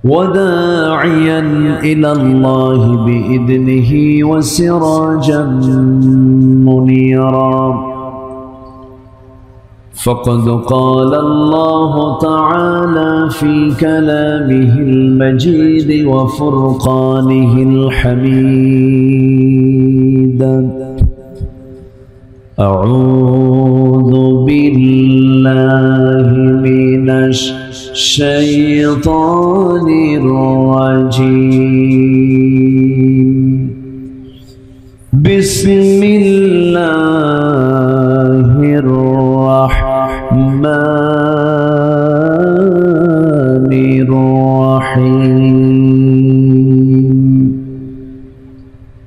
وداعيا إلى الله بإذنه وسراجا منيرا فقد قال الله تعالى في كلامه المجيد وفرقانه الحميد أعوذ بالله من الشيطان الرجيم بسم الله الرحمن الرحيم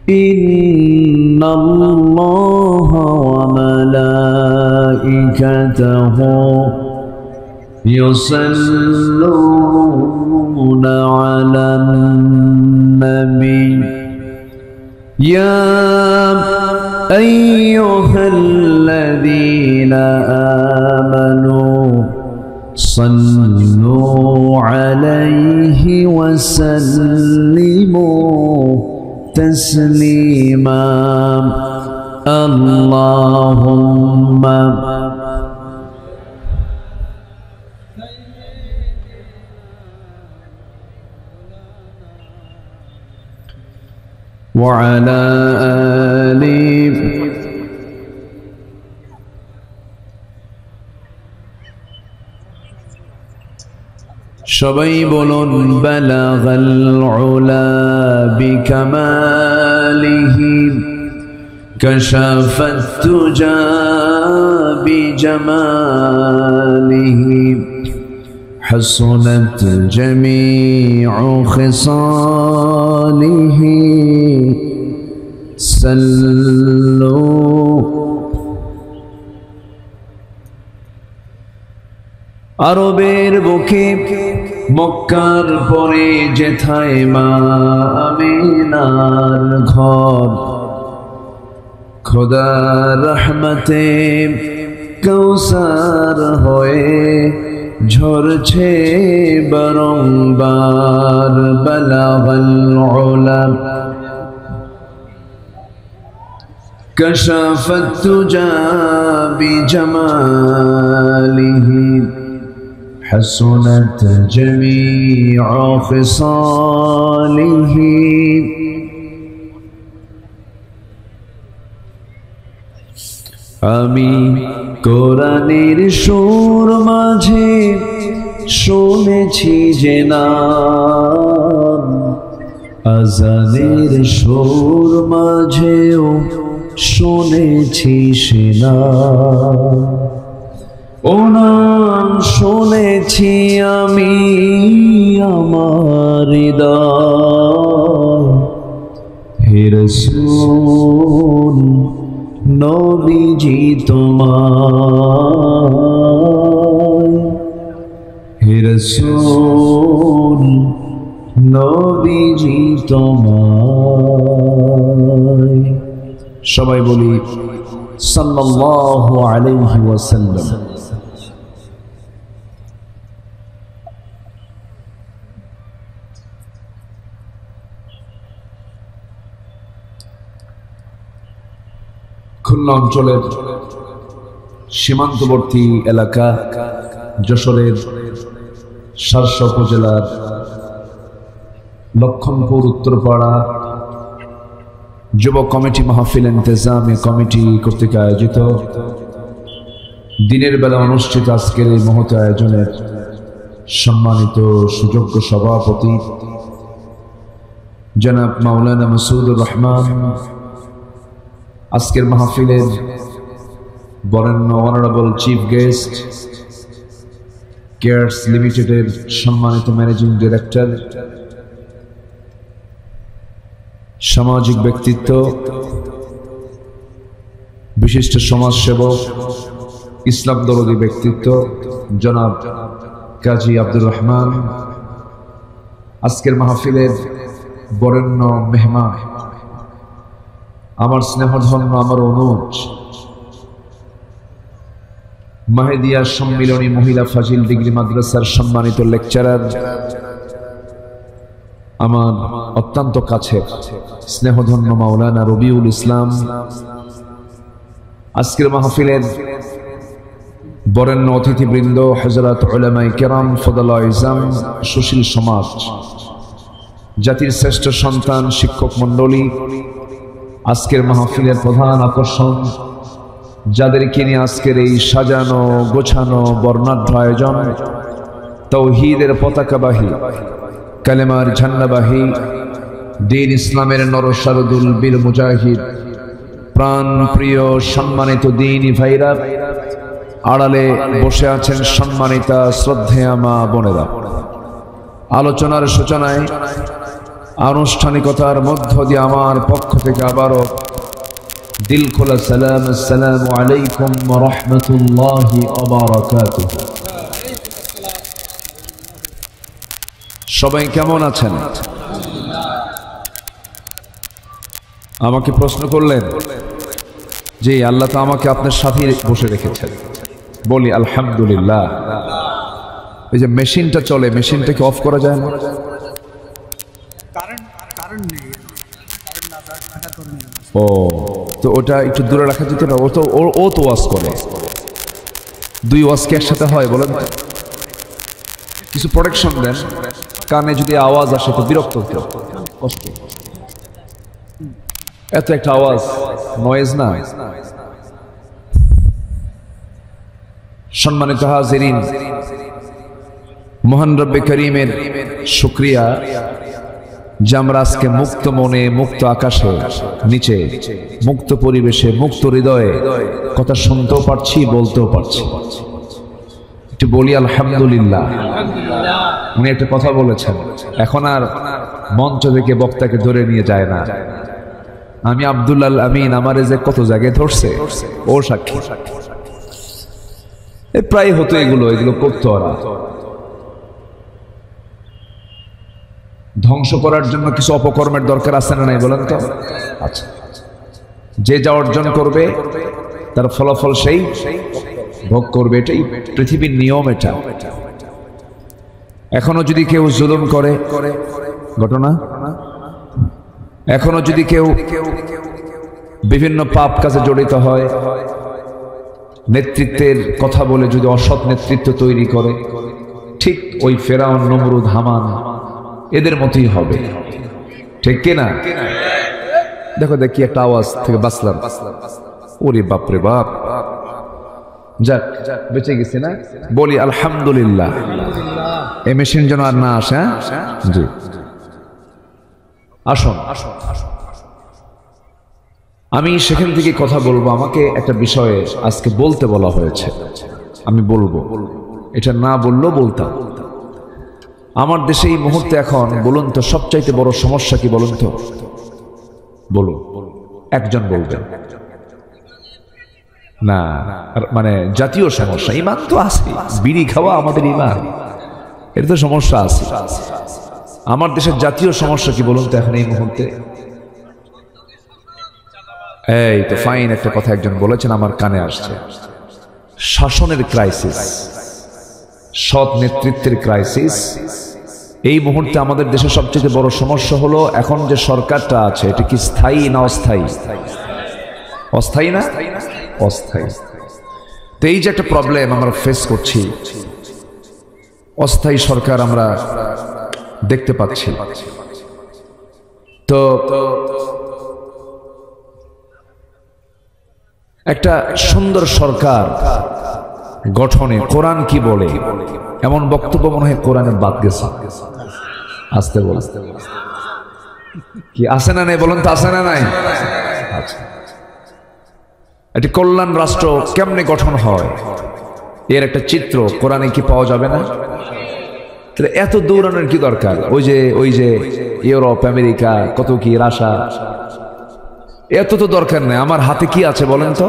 إن الله وملائكته يصلون على النبي يا أيها الذين آمنوا صلوا عليه وسلموا تسليما اللهم وعلى آله সবাই বলুন বালাগাল উলা বিকামালিহি কাশাফাত তুজা বিজামালিহি حسنت جميع خصاله صلوا আরবের বুকে মক্কার পরে যেথায় মা আমিনার ঘর খোদার রহমতে কৌসার হয়ে ঝরছে বারংবার বালাগাল উলা কাশাফাত তুজা বিজামালিহি حسنت جميع خصاله আমি কোরআনের সুর মাঝে শুনেছি যে নাম আজানের সুর মাঝেও শুনেছি সে নাম ও নাম শুনেছি আমি আমার হৃদয় হে রাসূল নবীজি তোমায় হে রাসূল নবীজি তোমায় সবাই বলি সাল্লাল্লাহু আলাইহি ওয়াসাল্লাম খুলনা অঞ্চলের সীমান্তবর্তী এলাকা যশোরের শার্শা উপজেলার লক্ষণপুর উত্তরপাড়া যুব কমিটি মাহফিল ইন্তেজামে কমিটি কর্তৃক আয়োজিত দিনের বেলা অনুষ্ঠিত আজকের এই মহৎ আয়োজনের সম্মানিত সুযোগ্য সভাপতি জনাব মাওলানা মাসুদুর রহমান, আজকের মাহফিলের বরেণ্য অনারেবল চিফ গেস্ট, কেয়ারস লিমিটেডের সম্মানিত ম্যানেজিং ডিরেক্টর, সামাজিক ব্যক্তিত্ব, বিশিষ্ট সমাজসেবক, ইসলাম দরদি ব্যক্তিত্ব জনাব কাজী আব্দুর রহমান, আজকের মাহফিলের বরেণ্য মেহমান, আমার স্নেহধন্য, আমার অনুজ, মাহেদিয়া সম্মিলনী মহিলা ফাজিল ডিগ্রি মাদ্রাসার সম্মানিত লেকচারার, আমার অত্যন্ত কাছের স্নেহধন্য মাওলানা রবিউল ইসলাম আজকের মাহফিলের বরেণ্য অতিথিবৃন্দ, হযরত উলামায়ে কেরাম, ফদলা ইজাম, সুশীল সমাজ, জাতির শ্রেষ্ঠ সন্তান, শিক্ষক মণ্ডলী, আজকের মাহফিলের প্রধান আকর্ষণ, যাদেরকে নিয়ে আজকের এই সাজানো গোছানো বর্ণাঢ্য আয়োজন, তাওহীদের পতাকাবাহী, কালেমার ঝান্ডাবাহী, দ্বীন ইসলামের নরসারদুল বীর মুজাহিদ, প্রাণ প্রিয় সম্মানিত দ্বীনী ভাইরা, আড়ালে বসে আছেন সম্মানিতা শ্রদ্ধেয়া মা বোনেরা। আলোচনার সূচনায় আনুষ্ঠানিকতার মধ্য দিয়ে আমার পক্ষ থেকে আবারও দিল খোলা সালাম, আসসালামু আলাইকুম ওয়া রাহমাতুল্লাহি ওয়া বারাকাতুহু। সবাই কেমন আছেন? আমাকে প্রশ্ন করলেন যে আল্লাহ তো আমাকে আপনার সাথে বসে রেখেছেন, বলি আলহামদুলিল্লাহ। এই যে মেশিনটা চলে, মেশিনটাকে অফ করা যায় না? ও তো ওটা একটু দূরে রাখা যেত না? ও তো ওয়াজ করে, দুই ওয়াজকে একসাথে হয় বলেন? কিছু প্রোটেকশন দেন, কানে যদি আওয়াজ আসে তো বিরক্ত হতে কষ্ট। এত একটা আওয়াজ, নয়েজ না? সম্মানিত হাজিরিন, মহান রব্বে করিমের শুকরিয়া যে আমরা আজকে মুক্ত মনে, মুক্ত আকাশে নিচে, মুক্ত পরিবেশে, মুক্ত হৃদয়ে কথা শুনতেও পারছি, বলতেও পারছি। একটু বলি আলহামদুলিল্লাহ। উনি একটা কথা বলেছেন, এখন আর মঞ্চ থেকে বক্তাকে ধরে নিয়ে যায় না। আমি আব্দুল্লাহ আমিন আমারে যে কত জায়গায় ধরছে ও সাক্ষী। প্রায় হতো এগুলো করতো ওরা। ধ্বংস করার জন্য কিছু অপকর্মের দরকার আছে না নাই বলেন তো? আচ্ছা, যে যা অর্জন করবে তার ফলাফল সেই ভোগ করবে, এটাই পৃথিবীর নিয়ম। এটা এখনো যদি কেউ জুলুম করে, ঘটনা, এখনো যদি কেউ বিভিন্ন পাপ কাজে জড়িত হয়, নেতৃত্বের কথা বলে যদি অসৎ নেতৃত্ব তৈরি করে, ঠিক ওই ফেরাউন, নমরুদ, হামান এদের মতোই হবে, ঠিক কিনা? দেখো দেখি একটা আওয়াজ থেকে বাঁচলাম, ওরে বাপরে বাপ, যাক বেঁচে গেছি না? বলি আলহামদুলিল্লাহ। এই মেশিন যেন আর না আসে। জি, আসুন। আমি সেখান থেকে কথা বলবো। আমাকে একটা বিষয়ে আজকে বলতে বলা হয়েছে, আমি বলবো। এটা না বললেও বলতাম। আমার দেশে এই মুহূর্তে এখন বলুন তো সবচাইতে বড় সমস্যা কি বলুন তো? বলুন, একজন বলবেন না, মানে জাতীয় সমস্যা। ইমান তো আছে, বিড়ি খাওয়া আমাদের ইমান, এটা তো সমস্যা আছে। আমার দেশের জাতীয় সমস্যা কি বলুন তো এখন এই মুহূর্তে? এই তো ফাইন একটা কথা একজন বলেছেন, আমার কানে আসছে। শাসনের ক্রাইসিস, সৎ নেতৃত্বের ক্রাইসিস। এই মুহূর্তে আমাদের দেশে সবচেয়ে বড় সমস্যা হলো এখন যে সরকারটা আছে, এটা কি স্থায়ী না অস্থায়ী? অস্থায়ী না? অস্থায়ী। তো এই যে একটা প্রবলেম আমরা ফেস করছি, অস্থায়ী সরকার আমরা দেখতে পাচ্ছি। তো একটা সুন্দর সরকার গঠনে কোরআন কি বলে, এমন বক্তব্য মনে হয় কোরআনের বাদ গেছে। আসতে বল, কি আছে না নাই বলুন তো? আছে না নাই? আচ্ছা, একটি কল্যাণ রাষ্ট্র কেমনে গঠন হয় এর একটা চিত্র কোরআনে কি পাওয়া যাবে না? এত দৌড়ানোর কি দরকার? ওই যে ইউরোপ, আমেরিকা, কত কি, রাশিয়া, এত তো দরকার নেই। আমার হাতে কি আছে বলেন তো?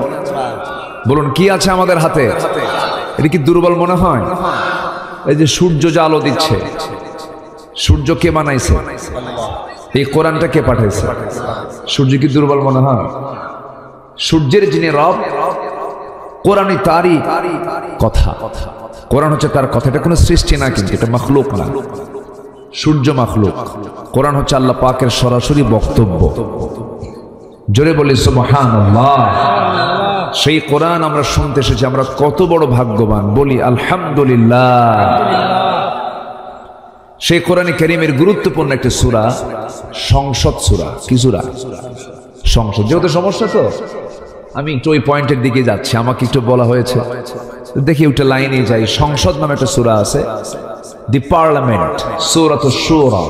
বলুন, কি আছে আমাদের হাতে? এটা কি দুর্বল মনে হয়? এই যে সূর্য যে আলো দিচ্ছে, সূর্য কে বানাইছে? এই কোরআনটা কে পাঠাইছে? সূর্য কি দুর্বল মনে হয়? সূর্যের যিনি রব, কোরআনই তারই কথা। কোরআন হচ্ছে তার কথা, এটা কোনো সৃষ্টি না, কিন্তু এটা মাখলুক না। সূর্য মাখলুক, কোরআন হচ্ছে আল্লাহ পাকের সরাসরি বক্তব্য। জোরে বলি সুবহানাল্লাহ। সেই কোরআন আমরা শুনতে এসেছি, আমরা কত বড় ভাগ্যবান, বলি আলহামদুলিল্লাহ। সেই কোরআনে কারীমের গুরুত্বপূর্ণ একটি সূরা সংসদ সূরা। কি সূরা? সংসদ। যেহেতু সমস্যা তো আমি একটু ওই পয়েন্টের দিকে যাচ্ছি, আমাকে একটু বলা হয়েছে, দেখি ওটা লাইনে যাই। সংসদ নামে একটা সূরা আছে, দি পার্লামেন্ট, সূরাতুশ শূরা।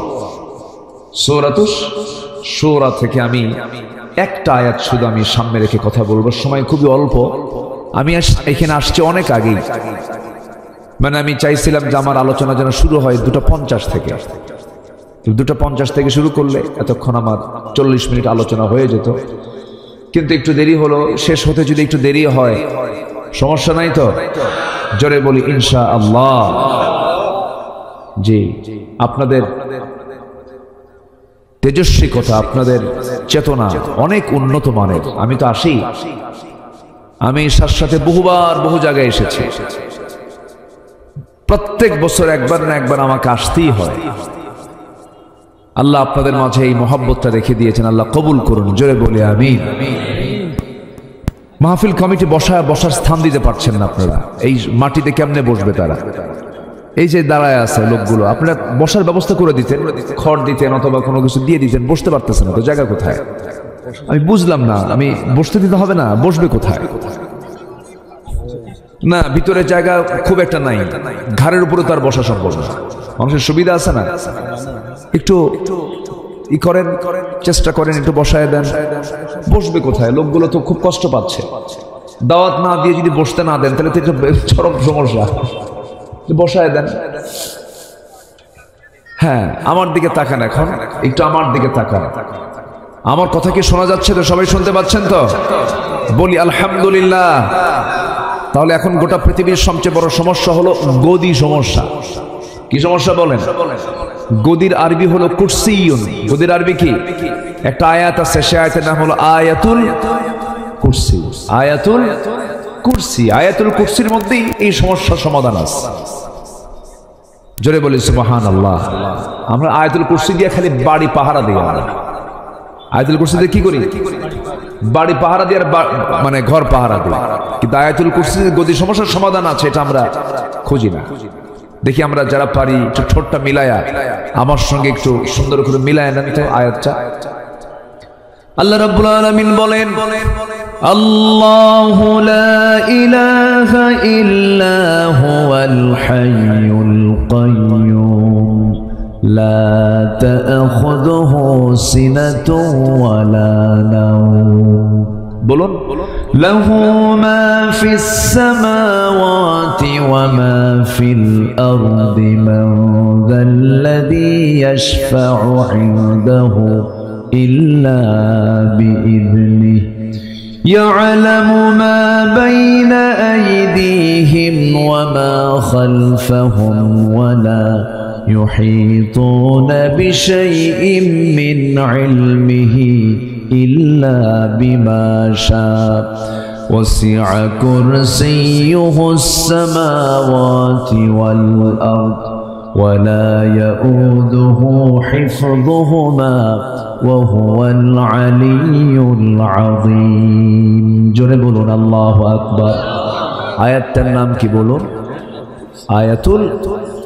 সূরাতুশ শূরা থেকে আমি একটা আয়াত শুধু আমি সামনে রেখে কথা বলবো, সময় খুবই অল্প। আমি এখানে আসছি অনেক আগেই, মানে আমি চাইছিলাম যে আমার আলোচনা যেন শুরু হয় 2:50 থেকে। 2:50 থেকে শুরু করলে এতক্ষণ আমার 40 মিনিট আলোচনা হয়ে যেত, কিন্তু একটু দেরি হলো। শেষ হতে যদি একটু দেরি হয় সমস্যা নাই তো? জোরে বলি ইনশাআল্লাহ। জি, আপনাদের তেজস্বী কথা, আপনাদের চেতনা অনেক উন্নত মানের। আমি তো আসি, আমি সাথে সাথে বহুবার বহু জায়গায় এসেছি, প্রত্যেক বছর একবার না একবার আমাকে আসতেই হয়। আল্লাহ আপনাদের মাঝে এই মহব্বতটা রেখে দিয়েছেন, আল্লাহ কবুল করুন। জোরে বলি আমিন। মাহফিল কমিটি বসার স্থান দিতে পারছেন না আপনারা, এই মাটিতে কেমনে বসবে তারা? এই যে দাঁড়ায় আছে লোকগুলো, আপনারা বসার ব্যবস্থা করে দিতেন, খড় দিতেন অথবা কোনো কিছু দিয়ে দিতেন, বসতে পারতেছে না তো, জায়গা কোথায়? আমি বুঝলাম না, আমি বসতে দিতে হবে না, বসবে কোথায়? না, ভিতরে জায়গা খুব একটা নাই, ঘাড়ের উপরে তো আর বসা সম্ভব না। মানুষের সুবিধা আছে না, একটু ই করেন, চেষ্টা করেন, একটু বসায় দেন। বসবে কোথায়? লোকগুলো তো খুব কষ্ট পাচ্ছে। দাওয়াত না দিয়ে যদি বসতে না দেন তাহলে তো এটা চরম সমস্যা। বসায় দেন। হ্যাঁ, আমার দিকে তাকান, এখন একটু আমার দিকে তাকান। আমার কথা কি শোনা যাচ্ছে তো? সবাই শুনতে পাচ্ছেন তো? বলি আলহামদুলিল্লাহ। তাহলে এখন গোটা পৃথিবীর সবচেয়ে বড় সমস্যা হলো গদি সমস্যা। কি সমস্যা বলেন? গদির আরবি হলো কুরসিয়ুন। গদির আরবি কি? একটা আয়াত আছে, সে আয়াতের নাম হলো আয়াতুল কুরসি। আয়াতুল কুরসি। আয়াতুল কুরসির মধ্যেই এই সমস্যার সমাধান আছে। জোরে বলি সুবহানাল্লাহ। আমরা আয়াতুল কুরসি দিয়ে খালি বাড়ি পাহারা দিই। আমরা আয়াতুল কুরসি দিয়ে কি করি? বাড়ি পাহারা দিয়ে, মানে ঘর পাহারা দিই। কিন্তু আয়াতুল কুরসির গদি সমস্যার সমাধান আছে, এটা আমরা খুঁজি না। দেখি আমরা যারা পারি একটু ঠোঁটটা মিলায়া আমার সঙ্গে একটু সুন্দর করে মিলায় নেন তো আয়াতটা। আল্লাহ রাব্বুল আলামিন বলেন, আল্লাহু লা ইলাহা ইল্লা হুয়াল হাইয়ুল কাইয়্যুম লা তা'খুযুহু সিনাতুন ওয়ালা নাওম। বলুন, লাহু মা ফিস সামাওয়াতি ওয়া মা ফিল আরদি মান যাল্লাযী ইয়াশফা'ু 'ইনদাহু ইল্লা বিইذনিহি ইয়া'লামু মা বাইনা আইদিহিম ওয়া মা খালফাহুম ওয়া লা يحيطون بشيء من علمه إلا بما شاء وسع كرسيه السماوات والأرض ولا يؤوده حفظهما وهو العلي العظيم। জোরে বলুন আল্লাহু আকবার। আয়াতটার নাম কি বলুন? আয়াতুল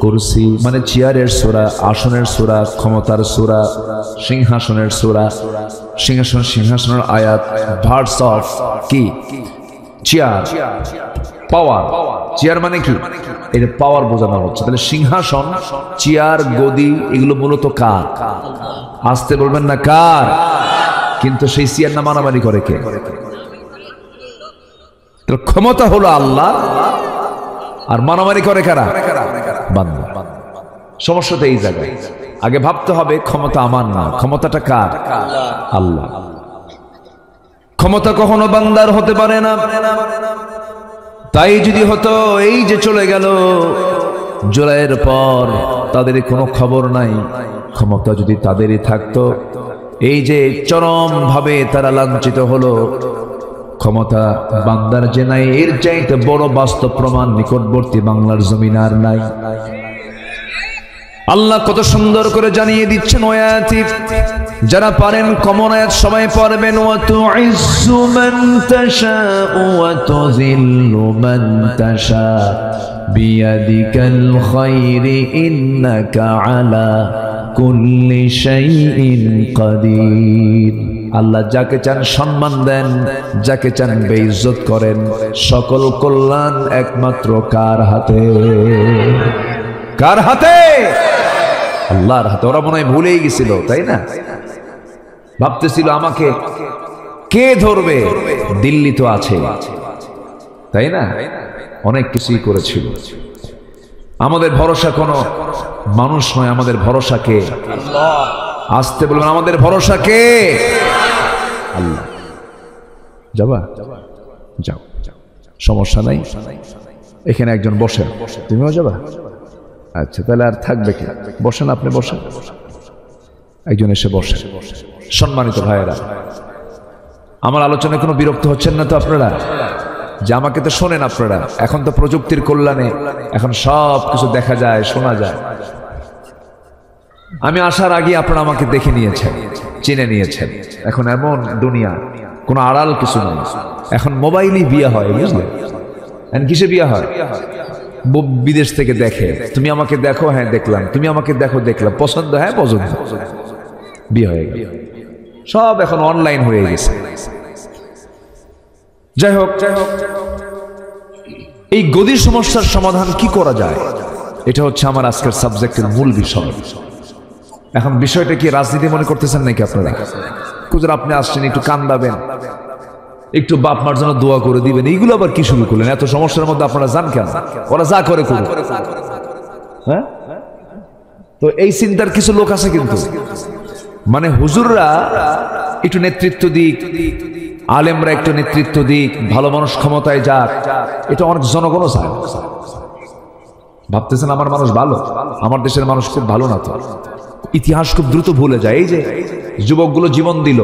কুরসি। মানে চেয়ারের সূরা, আসনের সূরা, ক্ষমতার সূরা, সিংহাসনের সূরা। সিংহাসনের আয়াত, ভার্স অফ কি? চেয়ার, পাওয়ার। চেয়ার মানে কি? এটা পাওয়ার বোঝানো হচ্ছে। তাহলে সিংহাসন, চেয়ার, গদি এগুলো মূলত কার? আসতে বলবেন না কার? কিন্তু সেই চেয়ার না মারামারি করে কে? ক্ষমতা হলো আল্লাহ, আর মারামারি করে কারা? বান্দা। সমস্যাটা এই জায়গায়। আগে ভাবতে হবে ক্ষমতা আমার না, ক্ষমতাটা কার? আল্লাহ। ক্ষমতা কখনো বান্দার হতে পারে না। তাই যদি হতো, এই যে চলে গেল জুলাইয়ের পর, তাদের কোনো খবর নাই। ক্ষমতা যদি তাদেরই থাকতো, এই যে চরম ভাবে তারা লাঞ্ছিত হলো, ক্ষমতা বান্দার যে নাই, এর চাইতে বড় বাস্তব প্রমাণ নিকটবর্তী বাংলার জমিন আর নাই। আল্লাহ কত সুন্দর করে জানিয়ে দিচ্ছেন আয়াতে, যারা পারেন কমন আয়াত সবাই পড়বেন। ওয়া তুইজ্জু মান তাশাউ ওয়া তুযিল্লু মান তাশা বিয়াদিকাল খায়রি ইন্নাকা আলা কুল্লি শাইইন কাদির। আল্লাহ যাকে চান সম্মান দেন, যাকে চান বেইজ্জত করেন। সকল কল্যাণ একমাত্র কার হাতে? কার হাতে? আল্লাহর হাতে। ওরা মনে হয় ভুলেই গেছিল, তাই না? ভাবতেছিল আমাকে কে ধরবে, দিল্লি তো আছে, তাই না? অনেক কিছুই করেছিল। আমাদের ভরসা কোনো মানুষ নয়, আমাদের ভরসা কে? আসতে বলবেন, আমাদের ভরসা কে? আল্লাহ। যাবা? যাও, সমস্যা নাই। এখানে একজন বসেন, তুমিও যাবা? আচ্ছা, তাহলে আর থাকবে কি? বসেন, আপনি বসেন, একজন এসে বসে। সম্মানিত ভাইয়েরা, আমার আলোচনায় কোনো বিরক্ত হচ্ছেন না তো আপনারা? যে আমাকে তো শোনেন আপনারা, এখন তো প্রযুক্তির কল্যাণে এখন সব কিছু দেখা যায়, শোনা যায়। আমি আসার আগে আপনারা আমাকে দেখে নিয়েছেন, চিনে নিয়েছেন। এখন এমন দুনিয়া, কোনো আড়াল কিছু নেই। এখন মোবাইলই বিয়ে হয়, বুঝলেন? কিসে বিয়ে হয়? বিদেশ থেকে দেখে, তুমি আমাকে দেখো, হ্যাঁ দেখলাম, তুমি আমাকে দেখো, দেখলাম, পছন্দ, হ্যাঁ পছন্দ, বিয়ে হয়ে গেল। সব এখন অনলাইন হয়ে গেছে। যাই হোক, এই গদির সমস্যার সমাধান কি করা যায়, এটা হচ্ছে আমার আজকের সাবজেক্টের মূল বিষয়। এখন বিষয়টা কি রাজনীতি মনে করতেছেন নাকি আপনারা? কুজুর আপনি আসছেন একটু কান্দাবেন, একটু বাপ মার জন্য দোয়া করে দিবেন, এইগুলো আবার কি শুরু করলেন? এত সমস্যার মধ্যে আপনারা যান কেন? ওরা যা করে করুন, হ্যাঁ? তো এই চিন্তার কিছু লোক আছে কিন্তু, মানে হুজুররা একটু নেতৃত্ব দিক, আলেমরা একটু নেতৃত্ব দিক, ভালো মানুষ ক্ষমতায় যাক, এটা অনেক জনগণও চায়। ভাবতেছেন আমার মানুষ ভালো, আমার দেশের মানুষ খুব ভালো না তো? ইতিহাস খুব দ্রুত ভুলে যায়। এই যে যুবকগুলো জীবন দিল,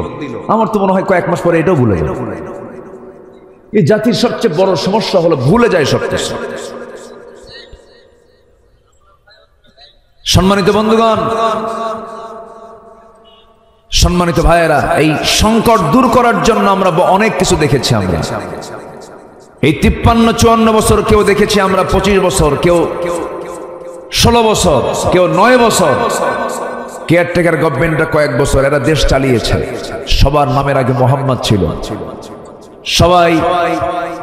আমার তো মনে হয় কয়েক মাস পরে এটাও ভুলে যায়। এই জাতির সবচেয়ে বড় সমস্যা হলো ভুলে যায় সব কিছু। সম্মানিত বন্ধুগণ, সম্মানিত ভাইয়েরা, এই সংকট দূর করার জন্য আমরা অনেক কিছু দেখেছি। আমরা এই 53-54 বছর কেউ দেখেছি, আমরা 25 বছর, কেউ 16 বছর, কেউ 9 বছর, কেয়ারটেকার গভর্নমেন্টটা কয়েক বছর, এরা দেশ চালিয়েছে। সবার নামের আগে মোহাম্মদ ছিল, সবাই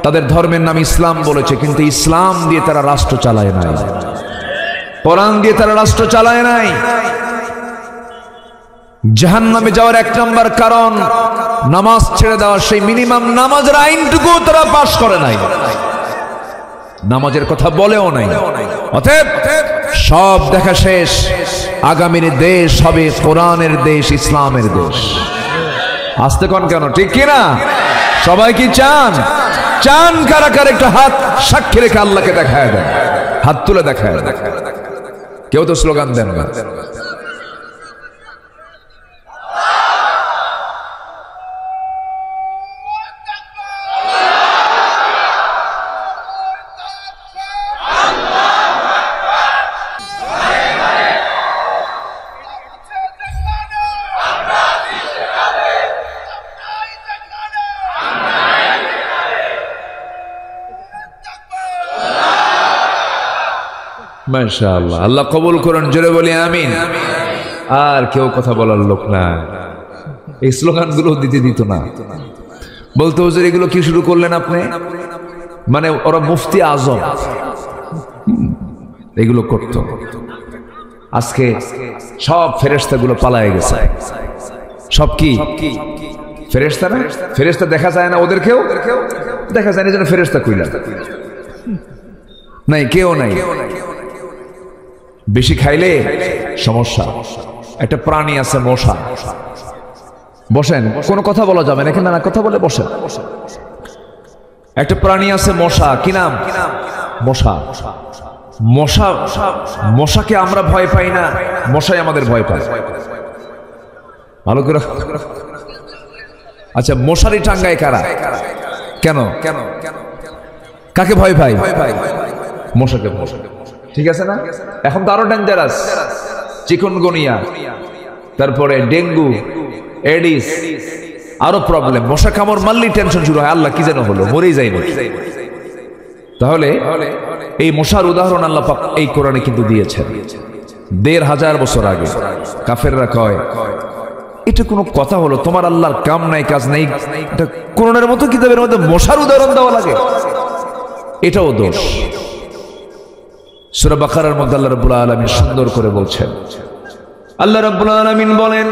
তাদের ধর্মের নাম ইসলাম বলেছে, কিন্তু ইসলাম দিয়ে তারা রাষ্ট্র চালায় নাই, কোরআন দিয়ে তারা রাষ্ট্র চালায় নাই। জাহান্নামে যাওয়ার 1 নম্বর কারণ নামাজ ছেড়ে দেওয়া। সেই মিনিমাম নামাজের আইনটুকু তারা পাশ করে নাই, নামাজের কথা বলেও নাই। অতএব সব দেখা শেষ, আগামীর দেশ হবে কোরআনের দেশ, ইসলামের দেশ। আসতে কোন কেন, ঠিক কিনা? সবাই কি চান? চান কারা কারা? একটু হাত সাক্ষী রেখে আল্লাহকে দেখায় দেন, হাত তুলে দেখায় দেন। কেউ তো স্লোগান দেন না। মাশাআল্লাহ, আল্লাহ কবুল করুন, জোরে বলি আমিন। আর কেউ কথা বলার লোক না, এই স্লোগান গুলো দিতে দিত না, বলতো হুজুর এগুলো কি শুরু করলেন আপনি? মানে ওরা মুফতি আজম এগুলো করতো। আজকে সব ফেরেশতা গুলো পালায়ে গেছে। সব কি ফেরেশতা না? ফেরেশতা দেখা যায় না, ওদেরকেও দেখা যায় না, যেন ফেরেশতা কইলা নাই, কেউ নাই। বেশি খাইলে সমস্যা। একটা প্রাণী আছে মশা, বসেন, কোনো কথা বলা যাবে না এখানে, না কথা বলে বসেন। একটা প্রাণী আছে মশা, কি নাম? মশা। মশা, মশাকে আমরা ভয় পাই না, মশাই আমাদের ভয় পায়। ভালো করে। আচ্ছা, মশারি টাঙ্গায় কারা? কেন? কাকে ভয় পাই? মশাকে। ঠিক আছে না? এখন তো আরো ডেঞ্জারাস। চিকুনগুনিয়া, তারপরে ডেঙ্গু, এডিস, আরো প্রবলেম। মশা কামড় মারলেই টেনশন শুরু হয়, আল্লাহ কি যেন হলো, মরেই যায় নাকি। তাহলে এই মশার উদাহরণ আল্লাহ পাক এই কোরআনে কিন্তু দিয়েছেন ১৫০০ বছর আগে। কাফেররা কয় এটা কোনো কথা হলো, তোমার আল্লাহর কাম নাই কাজ নাই, এটা কোরআনের মতো কিতাবের মধ্যে মশার উদাহরণ দেওয়া লাগে, এটাও দোষ। সূরা বাকারার মধ্যে আল্লাহ রাব্বুল আলামিন সুন্দর করে বলছেন, আল্লাহ রাব্বুল আলামিন বলেন,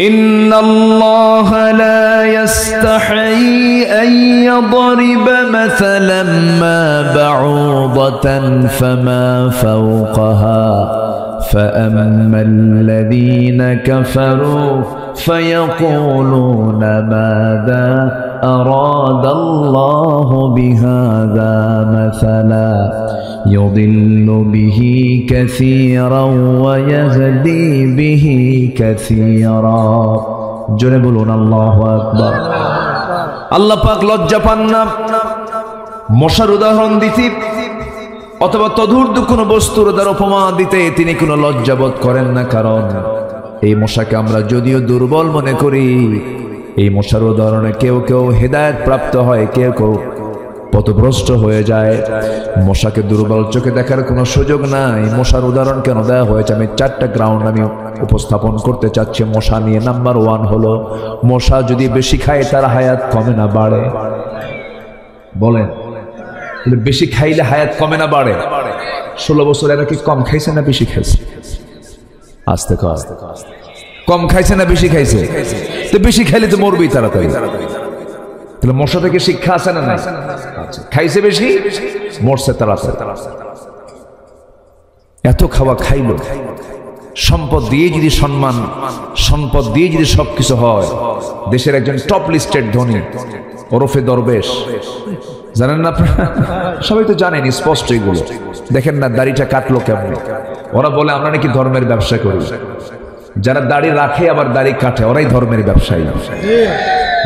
ইন্নাল্লাহা লা ইস্তাহি আন ইয়াদরিবা মাসালাম মা বাউদাতান ফামা ফাওকাহা فأما الذين كفروا فيقولون ماذا أراد الله بهذا مثلا يضل به كثيرا ويهدي به كثيرا جنبلون الله أكبر আল্লাহ পাক লজ্জা পান না মশার উদাহরণ দিতে অথবা তদূর্ধ্ব কোনো বস্তুর দ্বারা উপমা দিতে তিনি কোনো লজ্জাবোধ করেন না। কারণ এই মশাকে আমরা যদিও দুর্বল মনে করি, এই মশার উদাহরণে কেউ কেউ হেদায়েত প্রাপ্ত হয়, কেউ কেউ পথভ্রষ্ট হয়ে যায়। মশাকে দুর্বল চোখে দেখার কোনো সুযোগ নাই। মশার উদাহরণ কেন দেওয়া হয়েছে, আমি 4টা গ্রাউন্ড আমি উপস্থাপন করতে চাচ্ছি মশা নিয়ে। নাম্বার 1 হলো, মশা যদি বেশি খায় তার হায়াত কমে না বাড়ে? বলেন, বেশি খাইলে হায়াত কমে না বাড়ে? 16 বছর এরা কি কম খাইছে না বেশি খাইছে? আস্তে কর, কম খাইছে না বেশি খাইছে? তো বেশি খাইলে তো মরবেই তাড়াতাড়ি। তাহলে মশা থেকে শিক্ষা আছে না নাই? খাইছে বেশি, মরছে তাড়াতাড়ি। এত খাওয়া খাইলো, সম্পদ দিয়ে যদি সম্মান, সম্পদ দিয়ে যদি সবকিছু হয়, দেশের একজন টপ লিস্টেড ধনী ওরফে দরবেশ, জানেন না আপনারা? সবাই তো জানেন স্পষ্ট এগুলো। দেখেন না দাড়িটা কাটলো কেমন? ওরা বলে আমরা নাকি ধর্মের ব্যবসা করি। যারা দাড়ি রাখে আবার দাড়ি কাটে ওরাই ধর্মের ব্যবসায়ী।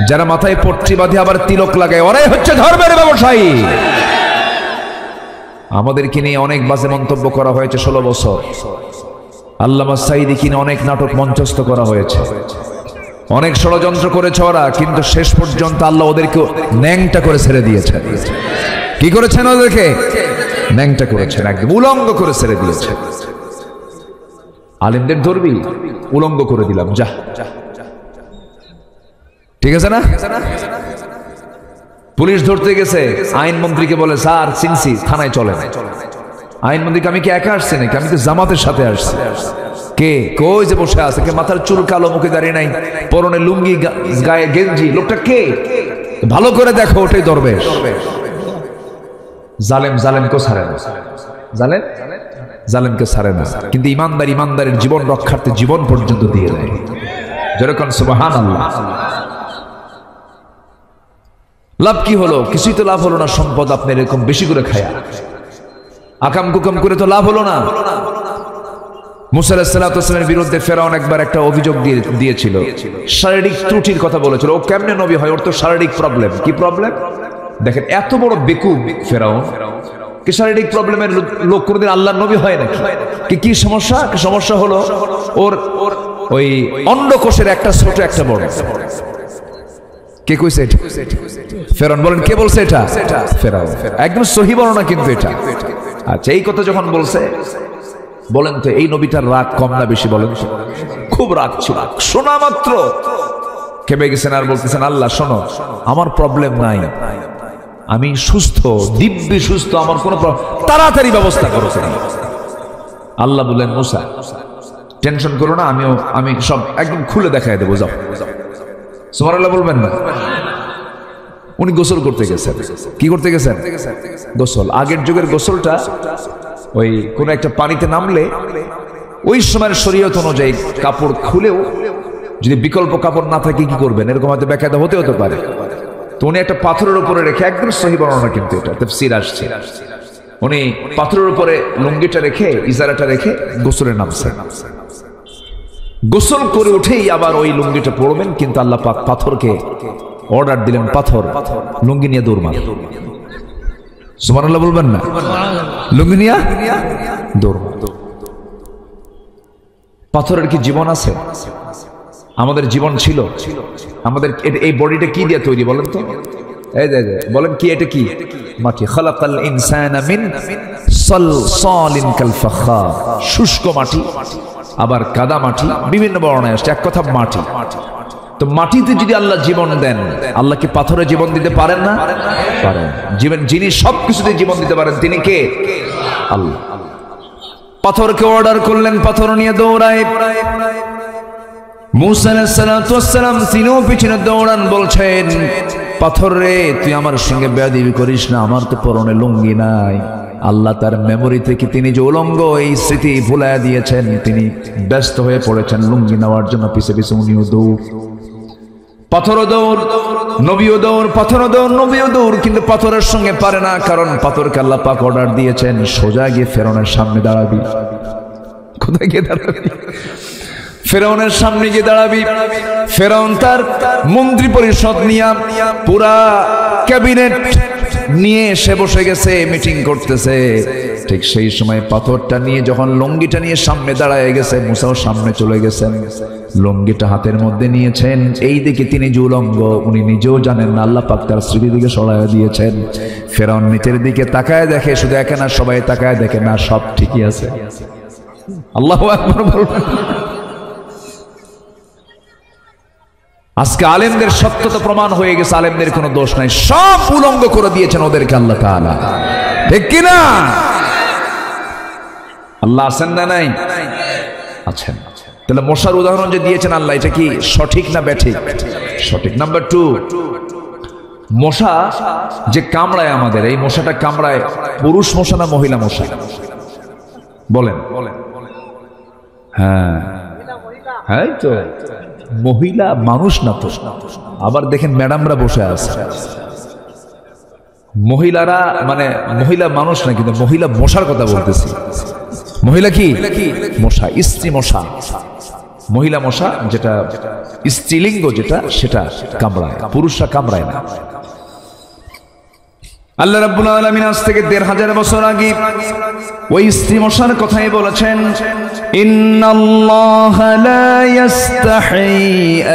যারা মাথায় পট্টি বাঁধে আবার তিলক লাগায় ওরাই হচ্ছে ধর্মের ব্যবসায়ী। আমাদেরকে নিয়ে অনেক বাজে মন্তব্য করা হয়েছে 16 বছর। আল্লামা সাঈদী কিনে অনেক নাটক মঞ্চস্থ করা হয়েছে, অনেক ষড়যন্ত্র করেছে ওরা, কিন্তু শেষ পর্যন্ত আল্লাহ ওদেরকে ন্যাংটা করে ছেড়ে দিয়েছেন। কি করেছেন? ওদেরকে ন্যাংটা করেছেন, একদম উলঙ্গ করে ছেড়ে দিয়েছেন। আলেমদের ধরবি, উলঙ্গ করে দিলাম, যা। ঠিক আছে না? পুলিশ ধরতে গেছে, আইনমন্ত্রীকে বলে স্যার চিনছি, থানায় চলেন। আইনমন্ত্রীকে আমি কি একা আসছি নাকি? আমি তো জামাতের সাথে আসছি। কে? কই যে বসে আছে, কে মাথার চুল কালো, মুখে দাঁড়িয়ে নাই, পরনে লুঙ্গি, গায়ে গেঞ্জি, লোকটা কে? ভালো করে দেখো, ওটাই দরবেশ। জালেম জালেমকে ছাড়ে না, জালেম জালেমকে ছাড়ে না, কিন্তু ইমানদার ইমানদারের জীবন রক্ষার্থে জীবন পর্যন্ত দিয়ে দেয়। যেরকম সুবহানাল্লাহ। লাভ কি হলো? কিছুই তো লাভ হলো না। সম্পদ আপনি এরকম বেশি করে খায়া আকাম কুকাম করে তো লাভ হলো না। মুসা আলাইহিস সালাতু ওয়াস সালামের বিরুদ্ধে ফেরাউন একবার একটা অভিযোগ দিয়েছিল, শারীরিক ত্রুটির কথা বলেছিল। ও কেমনে নবী হয়? ওর তো শারীরিক প্রবলেম। কি প্রবলেম? দেখেন এত বড় বেকুব ফেরাউন, কি শারীরিক প্রবলেমের লোক কোনদিন আল্লাহর নবী হয় নাকি? কি সমস্যা? সমস্যা হলো ওর ওই অন্ডকোষের একটা ছোট একটা বড়। কে কইছে এটা? ফেরাউন। বলেন কে বলছে এটা? ফেরাউন। একদম সহি বর্ণনা কিন্তু এটা। আচ্ছা, এই কথা যখন বলছে, বলেন তো এই নবীটার রাগ কম না বেশি? বলেন তো। খুব রাগ ছিল। শোনা মাত্র খেপে গেছেন আর বলতেছেন, আল্লাহ শোনো, আমার প্রবলেম নাই, আমি সুস্থ, দিব্যি সুস্থ, আমার কোনো তাড়াতাড়ি ব্যবস্থা করো। আল্লাহ বললেন, মুসা টেনশন করো না, আমি সব একদম খুলে দেখাই দেবো, যাও। সুবহানাল্লাহ বলবেন না? উনি গোসল করতে গেছেন। কি করতে গেছেন? গোসল। আগের যুগের গোসলটা ওই কোন একটা পানিতে নামলে ওই সময়ের শরীয়ত অনুযায়ী কাপড় খুলেও যদি বিকল্প কাপড় না থাকে কি করবেন, এরকম হয়তো বেকায়দা হতে পারে। তো উনি একটা পাথরের উপরে রেখে, একদম সহি বর্ণনা কিন্তু এটা তাফসীর আসছে, উনি পাথরের উপরে লুঙ্গিটা রেখে, ইজারাটা রেখে গোসলে নামছেন। গোসল করে উঠেই আবার ওই লুঙ্গিটা পরবেন, কিন্তু আল্লাহ পাক পাথরকে অর্ডার দিলেন, পাথর লুঙ্গি নিয়ে দৌড় মার। সুবহানাল্লাহ বলবেন না? লুঙ্গি নিয়ে দৌড় মার। পাথরের কি জীবন আছে? আমাদের জীবন ছিল? আমাদের এই বডিটা কি দিয়ে তৈরি বলেন তো? এই যে বলেন কি, এটা কি? মাটি। খালাকাল ইনসানা মিন সালসালিন কাল ফাখার, শুষ্ক মাটি, আবার কাদা মাটি, বিভিন্ন বর্ণায় আসছে, এক কথা মাটি। তো মাটিতে যদি আল্লাহ জীবন দেন, আল্লাহ কি পাথরে জীবন দিতে পারেন না? পারেন। জীবন যিনি সবকিছুতে জীবন দিতে পারেন তিনি কে? আল্লাহ। পাথরকে অর্ডার করলেন, পাথর নিয়ে দৌড়ায়। মুসা আলাইহিস সালাতু ওয়াস সালাম তিনিও পিছনে দৌড়ান, বলছেন পাথর রে তুই আমার সঙ্গে বেয়াদবি করিস না, আমার তো পরনে লুঙ্গি নাই। আল্লাহ তার মেমোরি থেকে তিনি যে উলঙ্গ এই স্মৃতি ভুলাইয়া দিয়েছেন, তিনি ব্যস্ত হয়ে পড়েছেন লুঙ্গি নেওয়ার জন্য। পিছে পিছে উনিও দৌড়, পাথরও দৌড়, নবীও দৌড়, পাথরও দৌড়, নবীও দৌড়, কিন্তু পাথরের সঙ্গে পারে না, কারণ পাথরকে আল্লাহ পাক অর্ডার দিয়েছেন সোজা গিয়ে ফেরাউনের সামনে দাঁড়াবি। কোথায় গিয়ে দাঁড়াবি? ফেরাউনের সামনে গিয়ে দাঁড়াবি। ফেরাউন তার মন্ত্রী পরিষদ নিয়ে, পুরা ক্যাবিনেট নিয়ে সে বসে গেছে, মিটিং করতেছে। ঠিক সেই সময় পাথরটা নিয়ে যখন লুঙ্গিটা নিয়ে সামনে দাঁড়ায় গেছে, মুসাও সামনে চলে গেছেন, লুঙ্গিটা হাতের মধ্যে নিয়েছেন। এই দিকে তিনি যে উলঙ্গ উনি নিজেও জানেন না, আল্লাহ পাক তার স্মৃতির দিকে সরাইয়া দিয়েছেন। ফেরাউন নিচের দিকে তাকায় দেখে, শুধু একে না সবাই তাকায় দেখে, না সব ঠিকই আছে। আল্লাহু আকবার বলবেন। আজকে আলেমদের সত্যতা প্রমাণ হয়ে গেছে, আলেমদের কোনো দোষ নাই, সব উলঙ্গ করে দিয়েছেন ওদেরকে আল্লাহ তাআলা, ঠিক কিনা? আল্লাহ আছেন না নাই? আছেন। তাহলে মশার উদাহরণ যে দিয়েছেন আল্লাহ, এটা কি সঠিক না ব্যাঠিক? সঠিক। নাম্বার 2, মশা যে কামড়ায় আমাদের, এই মশাটা কামড়ায় পুরুষ মশা না মহিলা মশা? বলেন। হ্যাঁ হ্যাঁ, তো মহিলা মানুষ না তো। আবার দেখেন ম্যাডামরা বসে আছে, মহিলারা মানে মহিলা মানুষ না, কিন্তু মহিলা মশার কথা বলতেছি। মহিলা কি? মশা, স্ত্রী মশা। মহিলা মশা যেটা স্ত্রীলিঙ্গ, যেটা সেটা কামড়ায়, পুরুষরা কামড়ায় না। আল্লাহ রাব্বুল আলামিন আজ থেকে ১৫০০ বছর আগে ওই স্ত্রী মশার কথাই বলেছেন, ইন্নাল্লাহা লা ইস্তাহি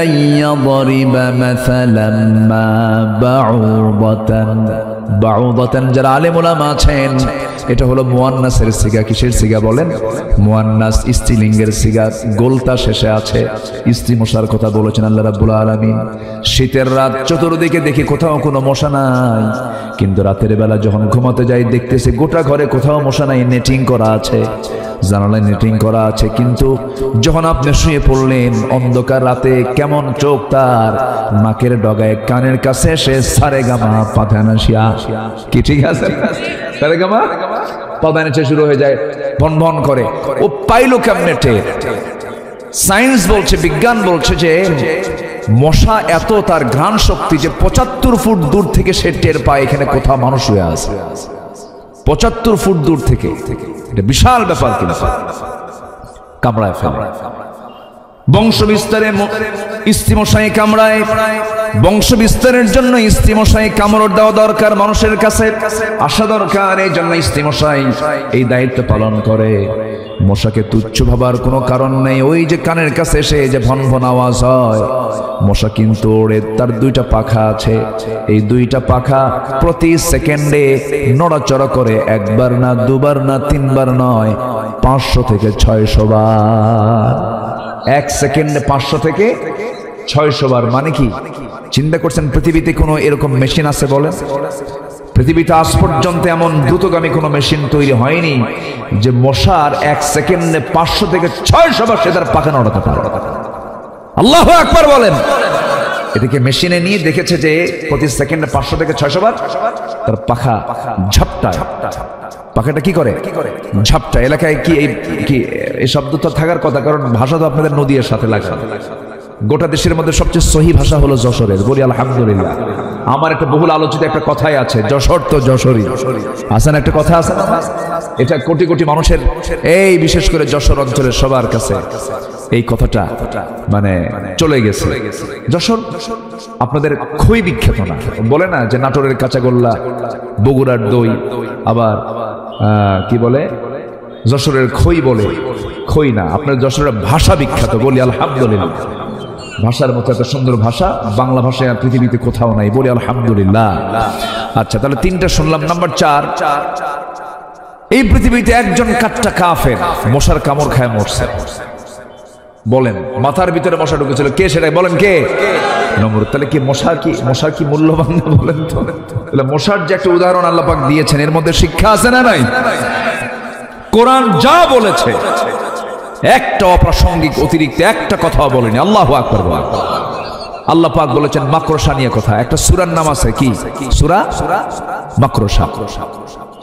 আন ইয়াদরিবা মাসালাম মা বাউদাতান। বাউদাতান যারা আলেম উলামা আছেন, এটা হলো মুয়ান্নাসের সিগা। কিসের সিগা বলেন? মুয়ান্নাস, স্ত্রীলিঙ্গের সিগা, গোলতা শেষে আছে। স্ত্রী মশার কথা বলেছেন আল্লাহ রাব্বুল আলামিন। শীতের রাত, চতুর্দিকে দেখি কোথাও কোনো মশা নাই, কিন্তু রাতের বেলা যখন ঘুমাতে যাই দেখতেছি গোটা ঘরে কোথাও মশা নাই, নেটিং করা আছে, জানালায় নেটিং করা আছে। কিন্তু যখন আপনি শুয়ে পড়লেন অন্ধকার রাতে, কেমন চোখ তার নাকের ডগায় কানের কাছে এসে সারেগামা পাধানাশিয়া, কি ঠিক আছে? সারেগামা পাধানাশিয়া শুরু হয়ে যায়, ভন ভন করে। ও পাইলো কেমনে টের? সায়েন্স বলছে, বিজ্ঞান বলছে যে মশা এত তার ঘ্রাণ শক্তি যে ৭৫ ফুট দূর থেকে সে টের পায় এখানে কোথাও মানুষ শুয়ে আছে। ৭৫ ফুট দূর থেকে, এটা বিশাল ব্যাপার। কিন্তু কামড়ায় ফেলে। বংশ বিস্তারে স্ত্রী মশাই কামড়ায়, বংশ বিস্তারের জন্য স্ত্রী মশাই কামড় দেওয়া দরকার, মানুষের কাছে আসা দরকার। এই জন্য স্ত্রী মশাই এই দায়িত্ব পালন করে। মশাকে তুচ্ছ ভাবার কোনো কারণ নেই। ওই যে কানের কাছে এসে যে ভন ভন আওয়াজ হয়, মশা কিন্তু ওড়ে, তার 2টা পাখা আছে। এই 2টা পাখা প্রতি সেকেন্ডে নড়াচড়া করে, একবার না, দুবার না, 3বার নয়, 500 থেকে 600 বার। 1 সেকেন্ডে 500 থেকে 600 বার। মানে কি চিন্তা করছেন? পৃথিবীতে কোনো এরকম মেশিন আছে বলেন? পৃথিবীতে আজ পর্যন্ত এমন দ্রুতগামী কোনো মেশিন তৈরি হয়নি যে মশার 1 সেকেন্ডে 500 থেকে 600 বার সে তার পাখা নড়াতে পারে। আল্লাহু আকবার বলেন। এদিকে মেশিনে নিয়ে দেখেছে যে প্রতি সেকেন্ডে 500 থেকে 600 বার তার পাখা ঝাপটায়। পাখাটা কি করে? ঝাপটা। এলাকায় কি এই শব্দ তো থাকার কথা, কারণ ভাষা তো আপনাদের নদীর সাথে লাগা। গোটা দেশের মধ্যে সবচেয়ে সহি ভাষা হলো যশোরের। বলি আলহামদুলিল্লাহ। আমার একটা বহুল আলোচিত একটা কথাই আছে, যশোর তো যশোরই। আছেন একটা কথা আছে, এটা কোটি কোটি মানুষের, এই বিশেষ করে যশোর অঞ্চলের সবার কাছে এই কথাটা মানে চলে গেছে। যশোর আপনাদের খই বিখ্যাত না? বলে না যে নাটোরের কাঁচাগোল্লা, বগুড়ার দই, আবার কি বলে যশোরের খই বলে। খই না। আপনার যশোরের ভাষা বিখ্যাত, বলি আলহামদুলিল্লাহ। ভাষার মতো এত সুন্দর ভাষা বাংলা ভাষায় আর পৃথিবীতে কোথাও নাই, বলি আলহামদুলিল্লাহ। আচ্ছা, তাহলে তিনটা শুনলাম। নাম্বার 4, এই পৃথিবীতে একজন কাট্টা কাফের মশার কামড় খায় মরছে। বলেন, মাথার ভিতরে মশা ঢুকেছিল, কে সেটা বলেন, কে? নমরুদ। তাহলে কি মশার কি মূল্যবান না? বলেন তো। তাহলে মশার যে একটা উদাহরণ আল্লাহ পাক দিয়েছেন, এর মধ্যে শিক্ষা আছে না নাই? কোরআন যা বলেছে একটা অপ্রাসঙ্গিক অতিরিক্ত একটা কথাও বলেনি। আল্লাহু আকবার বলেন। আল্লাহ পাক বলেছেন মাকড়সা নিয়ে কথা। একটা সূরার নাম আছে, কি সূরা? মাকড়সা।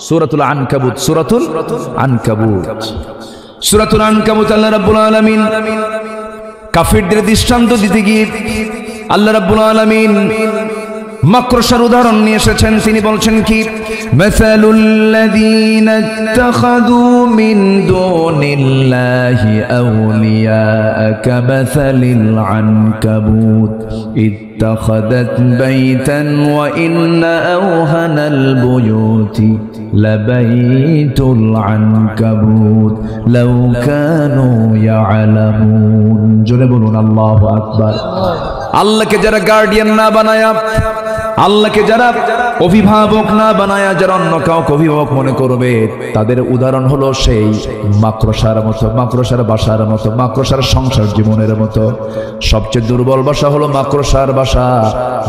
সূরাতুল আনকাবুত। সূরাতুল আনকাবুত। সূরাতুল আনকাবুত আল্লাহ রাব্বুল আলামিন কাফিরদের দৃষ্টান্ত দিতে গিয়ে আল্লাহ রাব্বুল আলামিন মাকড়সার উদাহরণ নিয়ে এসেছেন। তিনি বলছেন কি, মাসালুল লাযীনা ইত্তাখাযু মিন দুনিল্লাহি আউলিয়া কামাসালিল আনকাবুত ইত্তাখাযাত বাইতান ওয়া ইন্না আওহানাল বুয়ুতি লাবাইতুল আনকাবুত লাউ কানু ইয়ালামুন। জোরে বলুন আল্লাহু আকবার। আল্লাহকে যারা গার্ডিয়ান না বানায়া, আল্লাহকে যারা অভিভাবক না বানায়া যারা অন্য কাউকে অভিভাবক মনে করবে, তাদের উদাহরণ হলো সেই মাকড়সার মতো, মাকড়সার বাসার মতো, মাকড়সার সংসার জীবনের মতো। সবচেয়ে দুর্বল বাসা হলো মাকড়সার বাসা।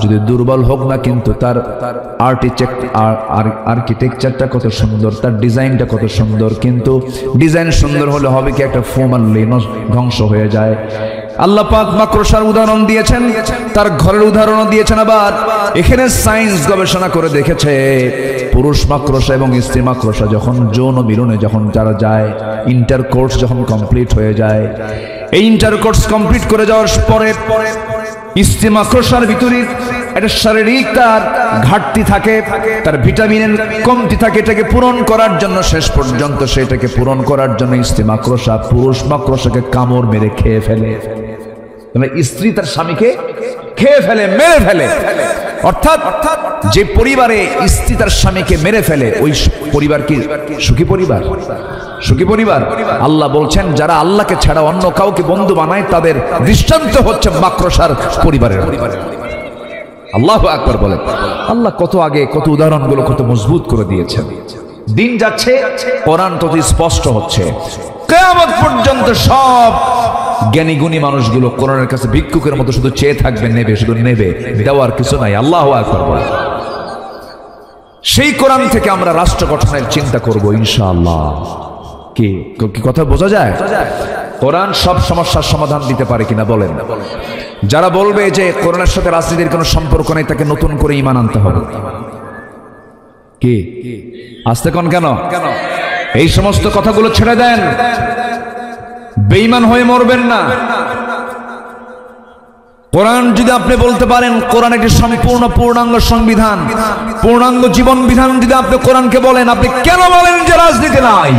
যদি দুর্বল হোক না, কিন্তু তার আর্কিটেকচারটা কত সুন্দর, তার ডিজাইনটা কত সুন্দর, কিন্তু ডিজাইন সুন্দর হলে হবে কি, একটা ফোম আনলেই ধ্বংস হয়ে যায়। আল্লাহ পাক মাকড়সার উদাহরণ দিয়েছেন, তার ঘরের উদাহরণও দিয়েছেন। আবার এখানে সায়েন্স গবেষণা করে দেখেছে, পুরুষ মাকড়সা এবং স্ত্রী মাকড়সা যখন যৌন মিলনে যখন যারা যায়, ইন্টারকোর্স যখন কমপ্লিট হয়ে যায়, এই ইন্টারকোর্স কমপ্লিট করে যাওয়ার পরে স্ত্রী মাকড়সার ভিতরে একটা শারীরিক তার ঘাটতি থাকে, তার ভিটামিনের কমতি থাকে। এটাকে পূরণ করার জন্য, শেষ পর্যন্ত সেটাকে পূরণ করার জন্য স্ত্রী মাকড়সা পুরুষ মাকড়সাকে কামড় মেরে খেয়ে ফেলে। স্ত্রী তার স্বামীকে খেয়ে ফেলে, মেরে ফেলে। অর্থাৎ যে পরিবারে স্ত্রী তার স্বামীকে মেরে ফেলে, ওই পরিবার কি সুখী পরিবার? সুখী পরিবার? আল্লাহ বলছেন, যারা আল্লাহকে ছাড়া অন্য কাউকে বন্ধু বানায়, তাদের দৃষ্টান্ত হচ্ছে মাকড়সার পরিবারের। আল্লাহু আকবার বলেন। আল্লাহ কত আগে কত উদাহরণগুলো কত মজবুত করে দিয়েছেন। দিন যাচ্ছে, কোরআন তত স্পষ্ট হচ্ছে। কিয়ামত পর্যন্ত সব জ্ঞানী গুণী মানুষগুলো কোরআনের কাছে ভিক্ষুকের মতো শুধু চেয়ে থাকবে, নেবে, শুধু নেবে, দেওয়ার কিছু নাই। আল্লাহু আকবার বলেন। সেই কোরআন থেকে আমরা রাষ্ট্র গঠনের চিন্তা করব ইনশাআল্লাহ। কি কথা বোঝা যায়? কোরআন সব সমস্যার সমাধান দিতে পারে কিনা বলেন? যারা বলবে যে কোরআনের সাথে রাজনীতির কোনো সম্পর্ক নেই, তাকে নতুন করে ঈমান আনতে হবে। কি আসতে কোন কেন? এই সমস্ত কথাগুলো ছেড়ে দেন, বেঈমান হয়ে মরবেন না। কোরআন যদি আপনি বলতে পারেন কোরআন একটি সম্পূর্ণ পূর্ণাঙ্গ সংবিধান, পূর্ণাঙ্গ জীবন বিধান, যদি আপনি কোরআনকে বলেন, আপনি কেন বলেন যে রাজনীতি নাই?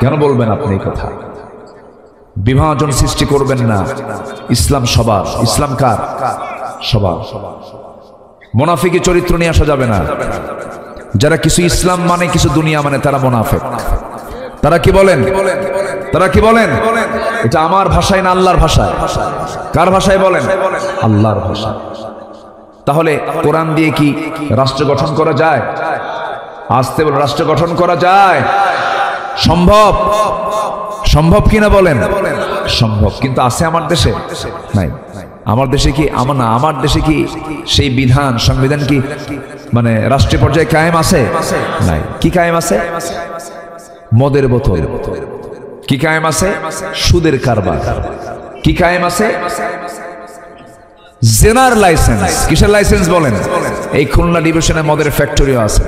কেন বলবেন আপনি এই কথা? বিভাজন সৃষ্টি করবেন না। ইসলাম সবার। ইসলাম কার? সবার। মুনাফিকি চরিত্র নিয়ে আসা যাবে না। যারা কিছু ইসলাম মানে কিছু দুনিয়া মানে, তারা মুনাফিক। তারা কি বলেন? তারা কি বলেন? এটা আমার ভাষায় না আল্লাহর ভাষায়? কার ভাষায় বলেন? আল্লাহর ভাষায়। তাহলে কোরআন দিয়ে কি রাষ্ট্র গঠন করা যায়? আসতে বলে রাষ্ট্র গঠন করা যায়? সম্ভব? সম্ভব কিনা বলেন? সম্ভব। কিন্তু আছে আমার দেশে? নাই। আমার দেশে কি আমার দেশে কি সেই বিধান সংবিধান কি মানে রাষ্ট্রীয় পর্যায়ে কায়েম আছে? নাই। কি কায়েম আছে? মদের বোতল। কি কায়েম আছে? সুদের কারবার। কি কায়েম আছে? জেনার লাইসেন্স। কিসের লাইসেন্স বলেন? এই খুলনা ডিভিশনে মদের ফ্যাক্টরিও আছে।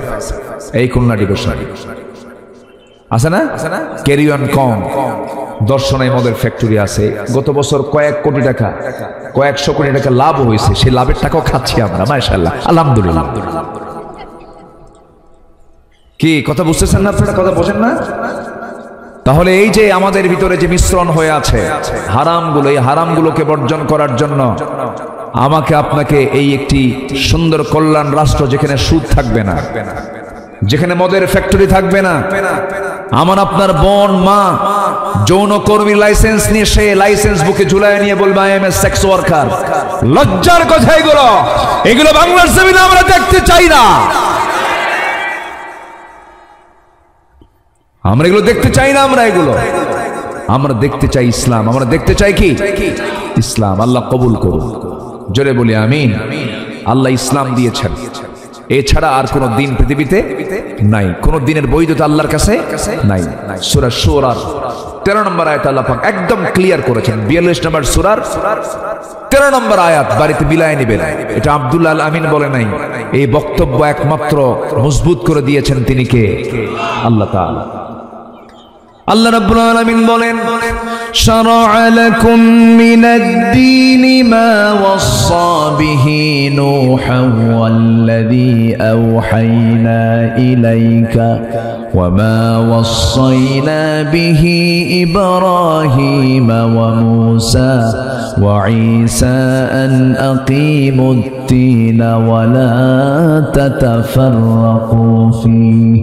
এই খুলনা ডিভিশনে আছে না? ক্যারিয়ন কম দর্শনায় মদের ফ্যাক্টরি আছে। গত বছর কয়েক কোটি টাকা, কয়েকশো কোটি টাকা লাভ হয়েছে। সেই লাভের টাকাও খাচ্ছি আমরা, মাশাআল্লাহ, আলহামদুলিল্লাহ। কি কথা বুঝতেছেন না আপনারা? কথা বোঝেন না? তাহলে এই যে আমাদের ভিতরে যে মিশ্রণ হয়ে আছে হারামগুলো, এই হারামগুলোকে বর্জন করার জন্য আমাকে আপনাকে এই একটি সুন্দর কল্যাণ রাষ্ট্র, যেখানে সুদ থাকবে না, যেখানে মদের ফ্যাক্টরি থাকবে না, আমার আপনার বোন মা যৌনকর্মী লাইসেন্স নিয়ে সে লাইসেন্স বুকে ঝুলায় নিয়ে বলবে I M A sex worker. লজ্জার কথা এগুলো, এগুলো বাংলার জমিনে আমরা দেখতে চাই না। আমরা এগুলো দেখতে চাই না। আমরা দেখতে চাই ইসলাম। আমরা দেখতে চাই কি? ইসলাম। আল্লাহ কবুল করুন। জোরে বলি আমিন। আল্লাহ ইসলাম দিয়েছেন, এছাড়া আর কোন দিন পৃথিবীতে নাই। কোন দিনের বৈধতা আল্লাহর কাছে নাই। সূরা শুরার 13 নম্বর আয়াত আল্লাহ পাক একদম ক্লিয়ার করেছেন। 42 নম্বর সূরার 13 নম্বর আয়াত বাড়িতে বিলায় নেবেন। এটা আব্দুল আল আমিন বলে নাই, এই বক্তব্য একমাত্র মজবুত করে দিয়েছেন তিনি কে? আল্লাহ তাআলা। আল্লাহ রাব্বুল আলামিন বলেন, শারা'a লাকুম মিনাদ-দীনি মা ওয়াসসা বিহি নূহান ওয়াল্লাযী আওহায়না ইলাইকা ওয়া মা ওয়াসাইনা বিহি ইব্রাহীমা ওয়া মূসা ওয়া ঈসা আন আকিমুদ-দীনা ওয়া লা তাতাফাররাকু ফীহি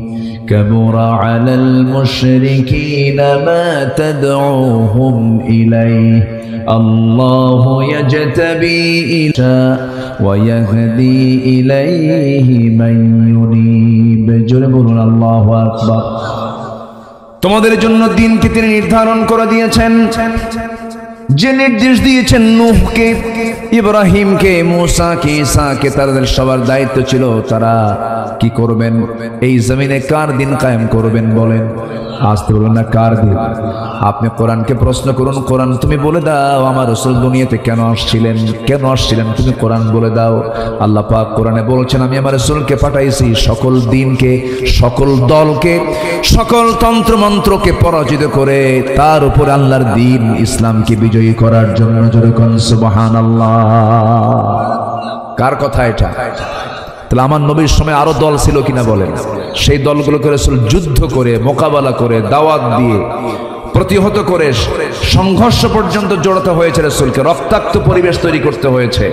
كبر على المشركين ما تدعوهم إليه الله يجتبي إليه ويهدي إليه من ينيب جربون الله أكبر তোমাদের জন্য দিনকে তিনি নির্ধারণ করে দিয়েছেন, যে নির্দেশ দিয়েছেন নূহকে, ইব্রাহিমকে, মূসাকে, ঈসাকে, তাদের সবার দায়িত্ব ছিল তারা কি করবেন? এই জমিনে কার দিন কায়েম করবেন? বলেন। আসতে বলবেন না কার দিন? আপনি কোরআনকে প্রশ্ন করুন, কোরআন তুমি বলে দাও আমার রাসূল দুনিয়াতে কেন আসছিলেন তুমি কোরআন বলে দাও। আল্লাহ পাক কোরআনে বলছেন, আমি আমার রাসূলকে পাঠাইছি সকল দিনকে, সকল দলকে, সকল তন্ত্রমন্ত্রকে পরাজিত করে তার উপর আল্লাহর দিন ইসলামকে বিজয়ী করার জন্য। জোরে কোন সুবহানাল্লাহ। কার কথা এটা? তাহলে আমার নবীর সময় আরো দল ছিল কিনা বলেন? সেই দলগুলোকে রাসূল যুদ্ধ করে, মোকাবেলা করে, দাওয়াত দিয়ে, প্রতিহত করে, সংঘর্ষ পর্যন্ত জড়াতে হয়েছে রাসূলকে। রক্তাক্ত পরিবেশ তৈরি করতে হয়েছে,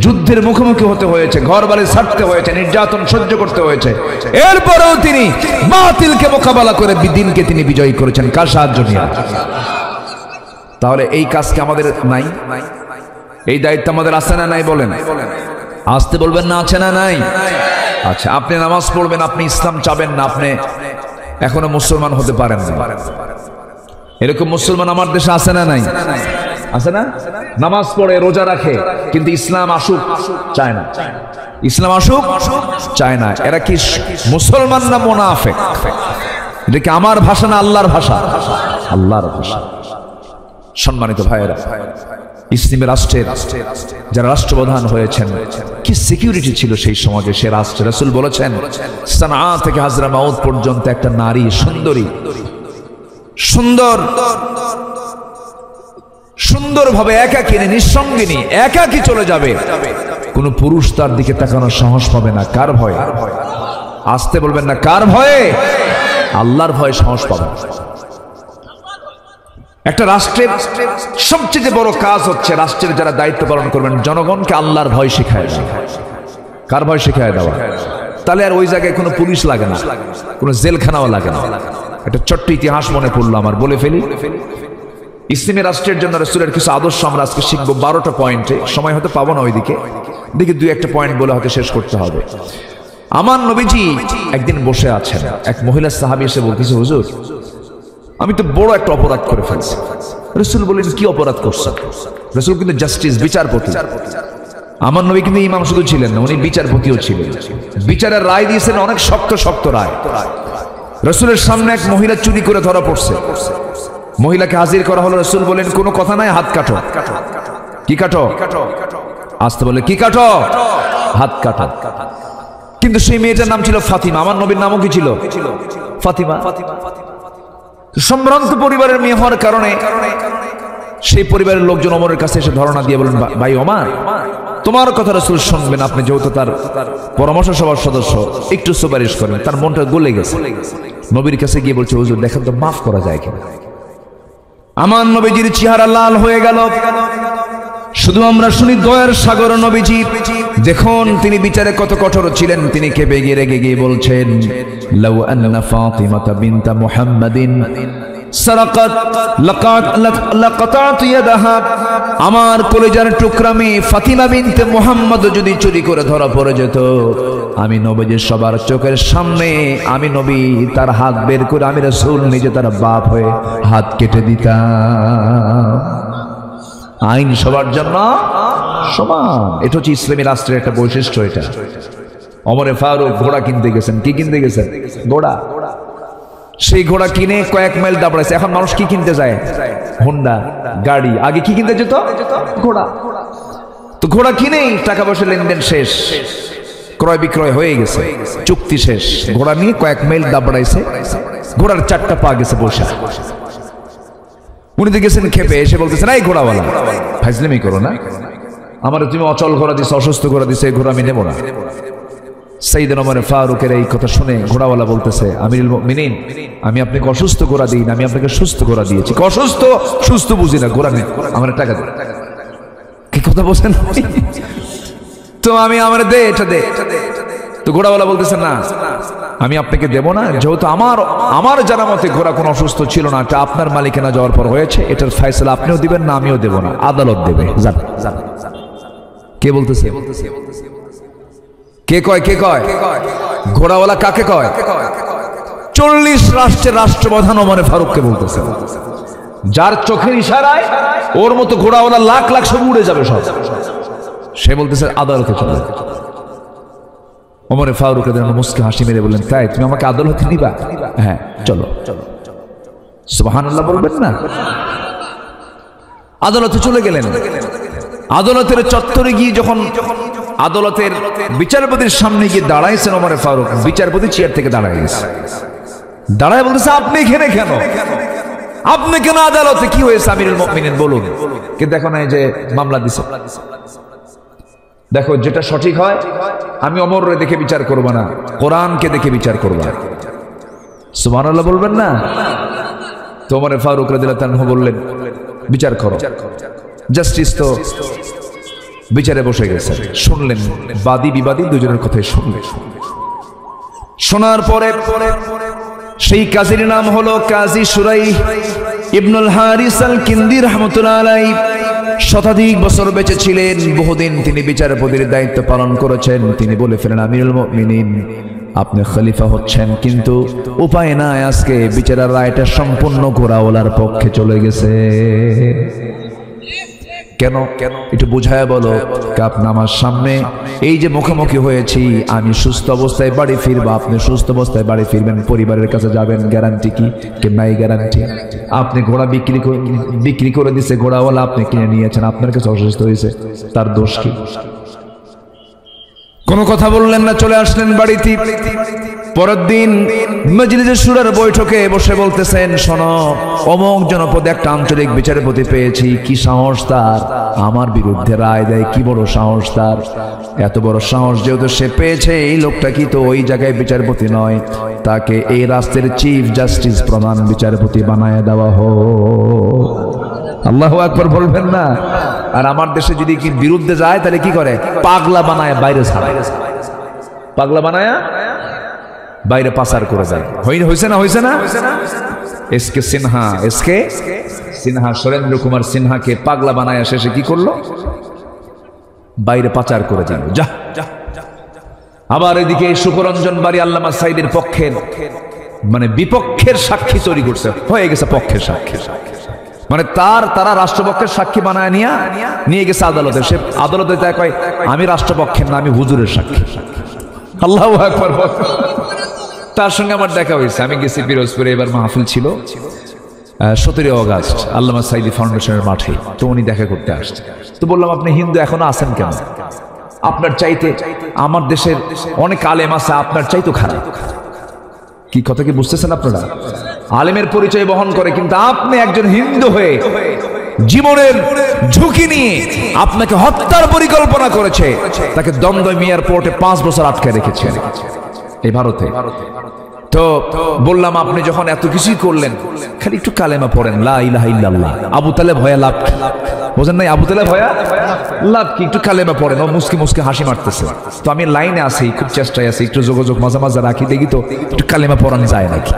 যুদ্ধের মুখোমুখি হতে হয়েছে, ঘর বাড়ি ছাড়তে হয়েছে, নির্যাতন সহ্য করতে হয়েছে। এরপরেও তিনি বাতিলকে মোকাবেলা করে দিনকে তিনি বিজয়ী করেছেন। কার সাহায্য নিয়ে? তাহলে এই কাজকে আমাদের নাই? এই দায়িত্ব আমাদের আছে না নাই? বলেন। আসতে বলবেন না আছে না নাই? আচ্ছা, আপনি নামাজ পড়বেন, আপনি ইসলাম চাবেন না, আপনি এখনো মুসলমান হতে পারেন না। এরকম মুসলমান আমার দেশে আছে না নাই? আছে না? নামাজ পড়ে, রোজা রাখে, কিন্তু ইসলাম আসুক চায় না। ইসলাম আসুক চায় না। এরা কি মুসলমান না মুনাফিক? এটা কি আমার ভাষা না আল্লাহর ভাষা? আল্লাহর ভাষা। সম্মানিত ভাইয়েরা, ইসলামী রাষ্ট্রের যারা রাষ্ট্রপ্রধান হয়েছেন, কি সিকিউরিটি ছিল সেই সমাজে, সে রাষ্ট্রে। রাসূল বলেছেন, সানআ থেকে হাজরামাউত পর্যন্ত একটা নারী সুন্দরী, সুন্দরভাবে একাকিনী, নিঃসঙ্গিনী, একাকী চলে যাবে, কোন পুরুষ তার দিকে তাকানোর সাহস পাবে না। কার ভয়ে? আসতে বলবেন না কার ভয়ে? আল্লাহর ভয়ে সাহস পাবে। একটা রাষ্ট্রের সবচেয়ে বড় কাজ হচ্ছে রাষ্ট্রের যারা দায়িত্ব পালন করবেন জনগণকে আল্লাহর ভয় শিখায় দেওয়া। কার ভয় শিখায় দেওয়া? তাহলে আর ওই জায়গায় কোনো পুলিশ লাগে না, কোনো জেলখানাও লাগে না। একটা ছোট্ট ইতিহাস মনে পড়লো আমার, বলে ফেলি। ইসলামী রাষ্ট্রের জন্য রাসূলের কিছু আদর্শ আমরা আজকে শিখবো 12টা পয়েন্টে। সময় হতে পাবো না ওইদিকে, দেখি 2-1টা পয়েন্ট বলে হয়তো শেষ করতে হবে। আমার নবীজি একদিন বসে আছেন, এক মহিলা সাহাবী এসে বলতেছে, হুজুর আমি তো বড় একটা অপরাধ করে ফেলছি। রাসূল বলেন, কি অপরাধ করছেন? রাসূল কিন্তু জাস্টিস, বিচারপতি। আমার নবী কিন্তু ইমাম শুধু ছিলেন না, উনি বিচারপতিও ছিলেন। বিচারের রায় দিয়েছেন অনেক শক্ত শক্ত রায়। রাসূলের সামনে এক মহিলা চুরি করে ধরা পড়ছে, মহিলাকে হাজির করা হলো। রাসূল বলেন, কোনো কথা নাই, হাত কাটো। কি কাটো? আসতে বলে কি কাটো? হাত কাটো। কিন্তু সেই মেয়েটার নাম ছিল ফাতিমা। আমার নবীর নামও কি ছিল? ফাতিমা। সম্ভ্রান্ত পরিবারের মেয়ে হওয়ার কারণে সেই পরিবারের লোকজন ওমরের কাছে এসে ধারণা দিয়ে বলেন, ভাই ওমর, তোমার কথা রাসূল শুনবেন, আপনি যেহেতু তার পরামর্শ সভার সদস্য, একটু সুপারিশ করেন। তার মনটা গলে গেছে। নবীর কাছে গিয়ে বলছে, হুজুর দেখেন তো মাফ করা যায় কিনা। আমার নবীজির চেহারা লাল হয়ে গেল। শুধু আমরা শুনি দয়ার সাগর নবীজি দেখুন তিনি বিচারে কত কঠোর ছিলেন। তিনি কেঁপে গিয়ে রেগে গিয়ে বলছেন, লাউ আন্না ফাতিমাতা বিনতা মুহাম্মাদিন সারাকাত লাকাতাতু ইয়াদাহা, আমার কলিজার টুকরা মেয়ে ফাতিমা বিনতে মুহাম্মদ যদি চুরি করে ধরা পড়ে যেত, আমি নবীজির সবার চোখের সামনে আমি নবী তার হাত বের করে আমি রাসূল নিজে তার বাপ হয়ে হাত কেটে দিতাম। আইন সবার জন্য সমান, এটা হচ্ছে ইসলামী রাষ্ট্রের একটা বৈশিষ্ট্য। এটা ওমরে ফারুক ঘোড়া কিনতে গেছেন। কি কিনতে গেছেন? ঘোড়া। সেই ঘোড়া কিনে কয়েক মাইল দাঁড়াইছে। এখন মানুষ কি কিনতে যায়? হোন্ডা গাড়ি। আগে কি কিনতে যেত? ঘোড়া। তো ঘোড়া কিনেই টাকা পয়সা লেনদেন শেষ, ক্রয় বিক্রয় হয়ে গেছে, চুক্তি শেষ। ঘোড়া নিয়ে কয়েক মাইল দাঁড়াইছে, ঘোড়ার চারটা পা গেছে বসা। উনি তো গেছেন খেপে, এসে বলতেছেন, এই ঘোড়াওয়ালা ফাজলামি করো না, আমার তুমি অচল ঘোড়া দিছো, অসুস্থ ঘোড়া দিছো, এই ঘোড়া আমি নেবো না। সাইয়েদনা ওমর ফারুকের এই কথা শুনে ঘোড়াওয়ালা বলতেছে, আমিরুল মুমিনিন, আমি আপনাকে অসুস্থ ঘোড়া দিই না, আমি আপনাকে সুস্থ ঘোড়া দিয়েছি। অসুস্থ সুস্থ বুঝি না, ঘোড়া নেই, আমার টাকা দে। কি কথা বলছেন? তো আমি আমার দে, এটা দে। তো ঘোড়াওয়ালা বলতেছে, না আমি আপনাকে দেব না, যেহেতু আমার জানা মতে ঘোড়া কোনো অসুস্থ ছিল না, এটা আপনার মালিকানা যাওয়ার পর হয়েছে, এটার ফয়সালা আপনিও দিবেন না, আমিও দেব না, আদালত দেবে। কে বলতেছে? কে কয়? কে কয়? ঘোড়াওয়ালা কাকে কয়? 40 রাষ্ট্রের রাষ্ট্রপ্রধান ওমর ফারুককে বলতেছে, যার চোখের ইশারায় ওর মতো ঘোড়াওয়ালা লাখ লাখ সব উড়ে যাবে সব। সে বলতেছে আদালতে চলো। ওমর ফারুক মুস্কি হাসি মেরে বললেন, তাই তুমি আমাকে আদালতে নিবা? হ্যাঁ চলো। সুবহানাল্লাহ বলবেন না? আদালতে চলে গেলেন। আদালতের চত্বরে গিয়ে যখন আদালতের বিচারপতির সামনে গিয়ে দাঁড়াইছেন ওমর ফারুক, বিচারপতি চেয়ার থেকে দাঁড়ায় গেছে। দাঁড়ায় বলতেছে, আপনি এখানে কেন? আপনি কেন আদালতে? কি হয়েছে আমিরুল মুমিনিন বলুন। কিন্তু এখন এই যে মামলা দিছে, দেখো যেটা সঠিক হয় আমি ওমররে দেখে বিচার করব না, কোরআনকে দেখে বিচার করব। সুবহানাল্লাহ বলবেন না? তো ওমর ফারুক রাদিয়াল্লাহু আনহু বললেন, বিচার করো। জাস্টিস তো বিচারে বসে গেছে, শুনলেন বাদী বিবাদী দুজনের কথাই শুনলেন। শোনার পরে সেই কাজীর নাম হলো কাজী শুরাই ইবনুল হারিস আল কিন্দি রাহমাতুল্লাহ আলাইহি। শতাধিক বছর বেঁচে ছিলেন, বহুদিন তিনি বিচারপতির দায়িত্ব পালন করেছেন। তিনি বলে ফেলেন, আমিরুল মুমিনিন, আপনি খলিফা হচ্ছেন, কিন্তু উপায় নাই, আজকে বিচারের রায়টা সম্পূর্ণ ঘোড়াওয়ালার পক্ষে চলে গেছে। কেন? একটু বুঝায় বলো। আপনি আমার সামনে এই যে মুখোমুখি হয়েছি, আমি সুস্থ অবস্থায় বাড়ি ফিরবো, আপনি সুস্থ অবস্থায় বাড়ি ফিরবেন, পরিবারের কাছে যাবেন, গ্যারান্টি কি? নাই গ্যারান্টি। আপনি ঘোড়া বিক্রি করে দিছে ঘোড়াওয়ালা, আপনি কিনে নিয়েছেন, আপনার কাছে অসুস্থ হয়েছে, তার দোষ কি? কোনো কথা বললেন না, চলে আসলেন বাড়িতে। পরের দিন মজলিসে শুরার বৈঠকে বসে বলতেছেন, শোনো, অমুক জনপদে একটা আঞ্চলিক বিচারপতি পেয়েছি, কি সাহস তার আমার বিরুদ্ধে রায় দেয়, কি বড় সাহস তার। এত বড় সাহস যেহেতু সে পেয়েছে, এই লোকটা কি তো ওই জায়গায় বিচারপতি নয়, তাকে এই রাষ্ট্রের চিফ জাস্টিস, প্রধান বিচারপতি বানায় দেওয়া হোক। আল্লাহু আকবার বলবেন না? আর আমার দেশে যদি কি বিরুদ্ধে যায় তাহলে কি করে? পাগলা বানায় বাইরে ছাড়ায়, পাগলা বানায় বাইরে পাচার করে যায়। হয়েছে না? হয়েছে না? এসকে সিনহা সুরেন্দ্র কুমার সিনহাকে পাগলা বানায় শেষে কি করলো? বাইরে পাচার করে দিল। যা। আবার এদিকে সুকরঞ্জন বাড়ি আল্লামা সাইদের পক্ষের মানে বিপক্ষের সাক্ষী তৈরি করছে, হয়ে গেছে পক্ষের সাক্ষী। মানে তারা রাষ্ট্রপক্ষের সাক্ষী বানায় নিয়ে গেছে আদালতে। সে আদালতে তাই কয়, আমি রাষ্ট্রপক্ষের না, আমি হুজুরের সাক্ষী। আল্লাহু আকবার। তার সঙ্গে আমার দেখা হয়েছে, আমি গেছি পিরোজপুরে, এবার মাহফিল ছিল 17 আগস্ট আল্লামা সাইদি ফাউন্ডেশনের মাঠে। তো উনি দেখা করতে আসছে। তো বললাম, আপনি হিন্দু এখনো আছেন কেন? আপনার চাইতে আমার দেশের অনেক আলেম আছে, আপনার চাইতে খারাপ। কি কথা কি বুঝতেছেন আপনারা? আলেমের পরিচয় বহন করে, কিন্তু আপনি একজন হিন্দু হয়ে জীবনের ঝুঁকি নিয়ে আপনাকে হত্যার পরিকল্পনা করেছে, তাকে দমদম এয়ারপোর্টে 5 বছর আটকে রেখেছেন এই ভারতে। তো বললাম, আপনি যখন এত কিছুই করলেন, খালি একটু কালেমা পড়েন, লা ইলাহা ইল্লাল্লাহ। আবু তালেব হয়ে লাভ বোঝেন নাই? আবু তালেব হয়া লাভ কি? একটু কালেমা পড়ে না, মুসকি মুসকি হাসি মারতেছে। তো আমি লাইনে আছি, খুব চেষ্টায় আছি, একটু যোগাযোগ মাঝে মাঝে রাখি, দেখি তো একটু কালেমা পড়ানো যায় নাকি।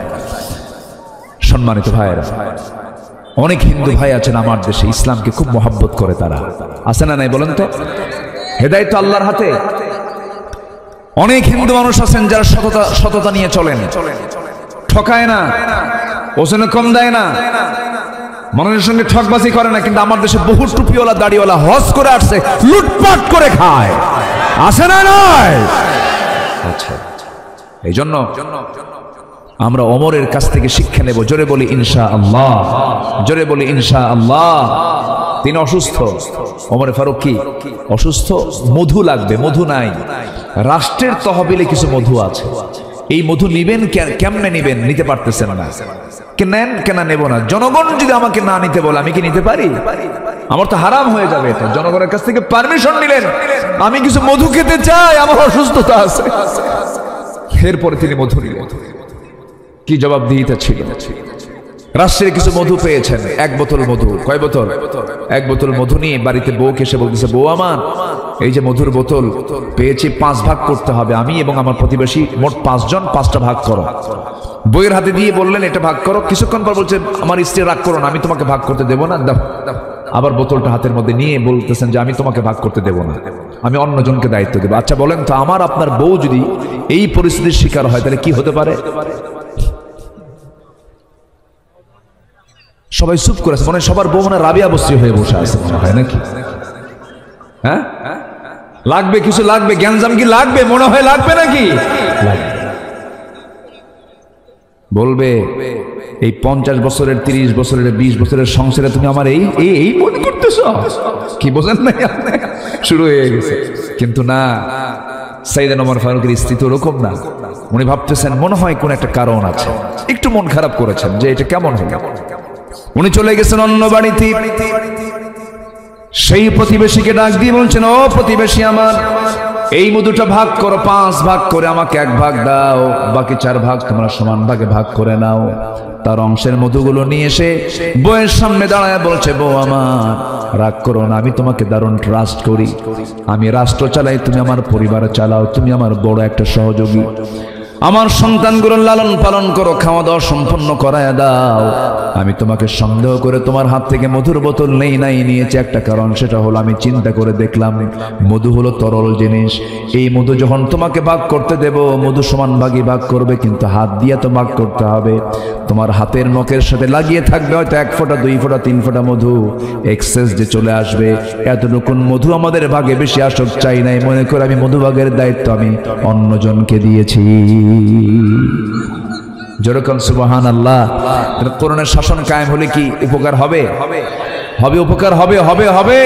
সম্মানিত ভাইয়েরা, অনেক হিন্দু ভাই আছেন আমার দেশে, ইসলামকে খুব মহব্বত করে, তারা আছে না নাই বলেন তো? হেদায়েত তো আল্লাহর হাতে। অনেক হিন্দু মানুষ আছেন যারা সততা নিয়ে চলেন, ঠকায় না, ওজনে কম দেয় না, মানুষের সঙ্গে ঠকবাজি করে না। কিন্তু আমার দেশে বহু টুপিওয়ালা দাড়িওয়ালা হজ করে আসছে, লুটপাট করে খায়, আছে না নয়? আচ্ছা, এই জন্য আমরা ওমরের কাছ থেকে শিক্ষা নেব। জোরে বলি ইনশাআল্লাহ, জোরে বলি ইনশাআল্লাহ। তিনি অসুস্থ, ওমরে ফারুক কি অসুস্থ, মধু লাগবে, মধু নাই। রাষ্ট্রের তহবিলে কিছু মধু আছে, এই মধু নিবেন কেমনে নিবেন? নিতে পারতেছেন না। নেন কেন নেব না? জনগণ যদি আমাকে না নিতে বলে আমি কি নিতে পারি? আমার তো হারাম হয়ে যাবে এটা। জনগণের কাছ থেকে পারমিশন নিলেন, আমি কিছু মধু খেতে চাই, আমার অসুস্থতা আছে। এরপরে তিনি মধু নিলেন, কি জবাবদিহিতা ছিল? রাষ্ট্রের কিছু মধু পেয়েছেন, এক বোতল মধু। কয় বোতল? এক বোতল মধু নিয়ে বাড়িতে বউকে এসে বলতেছে, বউ আমার এই যে মধুর বোতল পেয়েছি, 5 ভাগ করতে হবে, আমি এবং আমার প্রতিবেশী মোট 5 জন, 5টা ভাগ করো। বইয়ের হাতে দিয়ে বললেন এটা ভাগ করো। কিছুক্ষণ পর বলছে, আমার স্ত্রী রাগ করো না, আমি তোমাকে ভাগ করতে দেবো না, দাও। আবার বোতলটা হাতের মধ্যে নিয়ে বলতেছেন যে আমি তোমাকে ভাগ করতে দেবো না, আমি অন্যজনকে দায়িত্ব দেবো। আচ্ছা বলেন তো, আমার আপনার বউ যদি এই পরিস্থিতির শিকার হয় তাহলে কি হতে পারে? সবাই চুপ করেছে, মনে সবার বউ মনে রাবিয়া বস্তি হয়ে বসে আছে, মনে হয় নাকি? হ্যাঁ, লাগবে কিছু, লাগবে জ্ঞানজাম কি লাগবে? মনে হয় লাগবে নাকি? বলবে এই 50 বছরের, 30 বছরের, 20 বছরের সংসারে তুমি আমার এই এই মনে করতেছো, কি বোঝেন না? শুরু হয়ে গেছে। কিন্তু না, সাইয়েদনা ওমর ফারুকের স্ত্রী তো ওরকম না। উনি ভাবতেছেন মনে হয় কোন একটা কারণ আছে, একটু মন খারাপ করেছেন যে এটা কেমন হলো। উনি চলে গেছেন অন্য বাড়িতে। সেই প্রতিবেশীকে ডাক দিয়ে বলছেন, ও প্রতিবেশী আমার, এই মধুটা ভাগ করো, 5 ভাগ করে আমাকে 1 ভাগ দাও, বাকি 4 ভাগ তোমরা সমান ভাগে ভাগ করে নাও। তার অংশের মধুগুলো নিয়ে এসে বউয়ের সামনে দাঁড়ায় বলছে, বউ আমার রাগ করো না, আমি তোমাকে দারুণ ট্রাস্ট করি, আমি রাষ্ট্র চালাই, তুমি আমার পরিবার চালাও, তুমি আমার বড় একটা সহযোগী, আমার সন্তানগুলোর লালন পালন করো, খাওয়া দাওয়া সম্পন্ন করায় দাও। আমি তোমাকে সন্দেহ করে তোমার হাত থেকে মধুর বোতল নাই নিয়েছি একটা কারণ, সেটা হলো আমি চিন্তা করে দেখলাম মধু হলো তরল জিনিস। এই মধু যখন তোমাকে ভাগ করতে দেব, মধু সমান ভাগে ভাগ করবে, কিন্তু হাত দিয়ে তো ভাগ করতে হবে। তোমার হাতের নখের সাথে লাগিয়ে থাকবে হয়তো 1 ফোঁটা, 2 ফোঁটা, 3 ফোঁটা মধু, এক্সেস যে চলে আসবে। এতটুকুন মধু আমাদের ভাগে বেশি আসক চাই নাই, মনে করে আমি মধু ভাগের দায়িত্ব আমি অন্যজনকে দিয়েছি। যেরকম সুবহানাল্লাহ। কোরআনের শাসন কায়েম হলে কি উপকার হবে? হবে, উপকার হবে, হবে, হবে,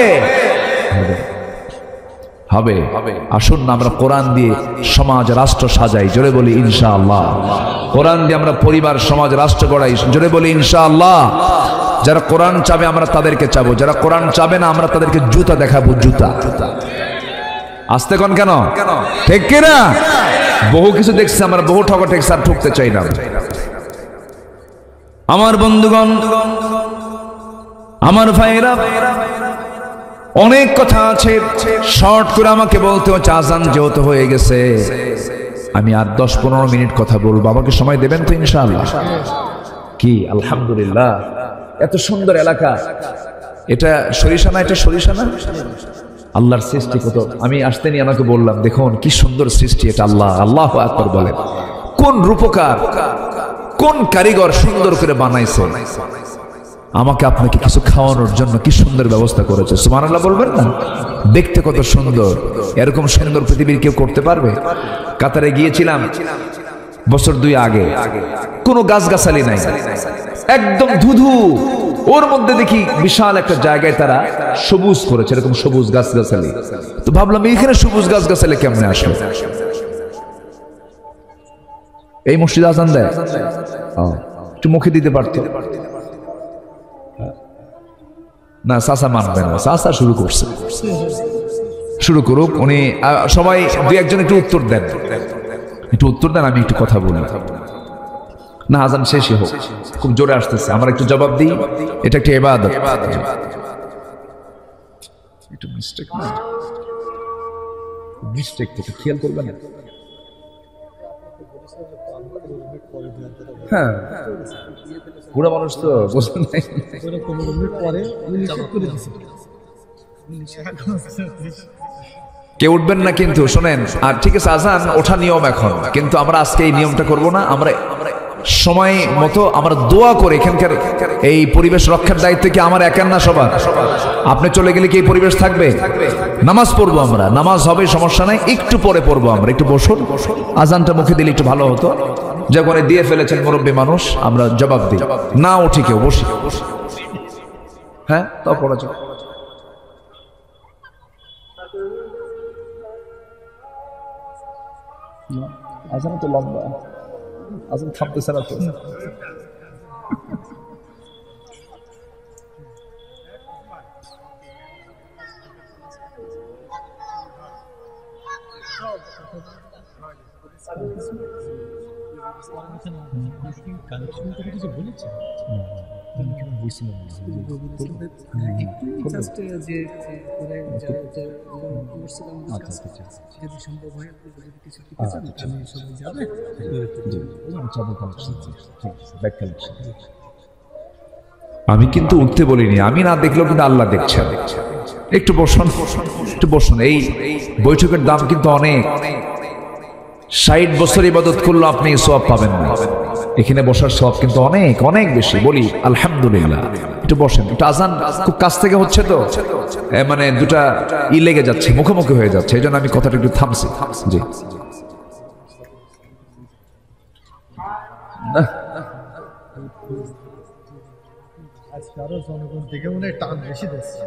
হবে। আসুন না আমরা কোরআন দিয়ে সমাজ রাষ্ট্র সাজাই, জোরে বলি ইনশাআল্লাহ। কোরআন দিয়ে আমরা পরিবার, সমাজ, রাষ্ট্র গড়াই, জোরে বলি ইনশাআল্লাহ। যারা কোরআন চাবে আমরা তাদেরকে চাবো, যারা কোরআন চাবে না আমরা তাদেরকে জুতা দেখাবো, জুতা। আসতে কোন কেন? ঠিক কিনা? বহু কিছু দেখছি আমরা, বহু ঠকা ঠেকছে, আর ঠকতে চাই না। আমার বন্ধুগণ, আমার ভাইরা, অনেক কথা আছে, শর্ট করে আমাকে বলতে হচ্ছে, আজান যেহেতু হয়ে গেছে আমি আর 10-15 মিনিট কথা বলবো, আমাকে সময় দেবেন তো ইনশাআল্লাহ? কি আলহামদুলিল্লাহ, এত সুন্দর এলাকা। এটা সরিষা না? এটা সরিষা না? আল্লাহর সৃষ্টি কত। আমি আসতে নিয়ে আমাকে বললাম, দেখুন কি সুন্দর সৃষ্টি এটা, আল্লাহ, আল্লাহু আকবার বলেন। কোন রূপকার, কোন কারিগর সুন্দর করে বানাইছে। আমাকে আপনাকে কিছু খাওয়ানোর জন্য কি সুন্দর ব্যবস্থা করেছে, সুবহানাল্লাহ বলবেন না? দেখতে কত সুন্দর, এরকম সুন্দর পৃথিবীর কেউ করতে পারবে? কাতারে গিয়েছিলাম বছর 2 আগে, কোনো গাছগাছালি নাই, একদম ধুধু। ওর মধ্যে দেখি বিশাল একটা জায়গায় তারা সবুজ করেছে, এরকম সবুজ গাছগাছালি। তো ভাবলাম এখানে সবুজ গাছগাছালি কেমনে আসবে? এই মসজিদে আজান দেয়, একটু মুখে দিতে পারতো না? চাচা মানবে না, চাচা শুরু করছে, শুরু করুক উনি। সবাই 2-1জন একটু উত্তর দেন, একটু উত্তর দেন, আমি একটু কথা বলি না। আজান শেষই হোক, খুব জোরে আসতেছে, আমরা একটু জবাব দিই, এটা একটা ইবাদত। একটু মিস্টেক না, মিস্টেক তো খেয়াল করবেন। হ্যাঁ, বুড়া মানুষ তো বুঝলেন নাই। কেউ উঠবেন না কিন্তু শোনেন। আর ঠিক আছে, আজান ওঠা নিয়ম এখন, কিন্তু আমরা আজকে এই নিয়মটা করব না। আমরা সময় মতো আমরা দোয়া করে এখানকার এই পরিবেশ রক্ষার দায়িত্ব কি আমার একার না সবার? আপনি চলে গেলে কি এই পরিবেশ থাকবে? নামাজ পড়বো আমরা, নামাজ হবে, সমস্যা নাই, একটু পরে পড়বো আমরা। একটু বসুন, আজানটা মুখে দিলে একটু ভালো হতো। যখন দিয়ে ফেলেছেন মুরব্বী মানুষ, আমরা জবাব দিই না, উঠি কেউ বসি। হ্যাঁ, তাও পড়া যাবে। আজান তো লম্বা, আজান থামতেছে না তো। আমি কিন্তু উঠতে বলিনি, আমি না দেখলেও কিন্তু আল্লাহ দেখছেন। একটু বসুন, একটু বসুন। এই বৈঠকের দাম কিন্তু অনেক। 60 বছর ইবাদত করলে আপনি সওয়াব পাবেন না, এখানে বসার সওয়াব কিন্তু অনেক অনেক বেশি। বলি আলহামদুলিল্লাহ। একটু বসেন, একটু আজান খুব কাছ থেকে হচ্ছে তো, মানে দুটা লেগে যাচ্ছে, মুখোমুখি হয়ে যাচ্ছে, এই জন্য আমি কথাটা একটু থামছি। জি, জনগণ থেকে মনে হয় টান বেশি দিচ্ছে।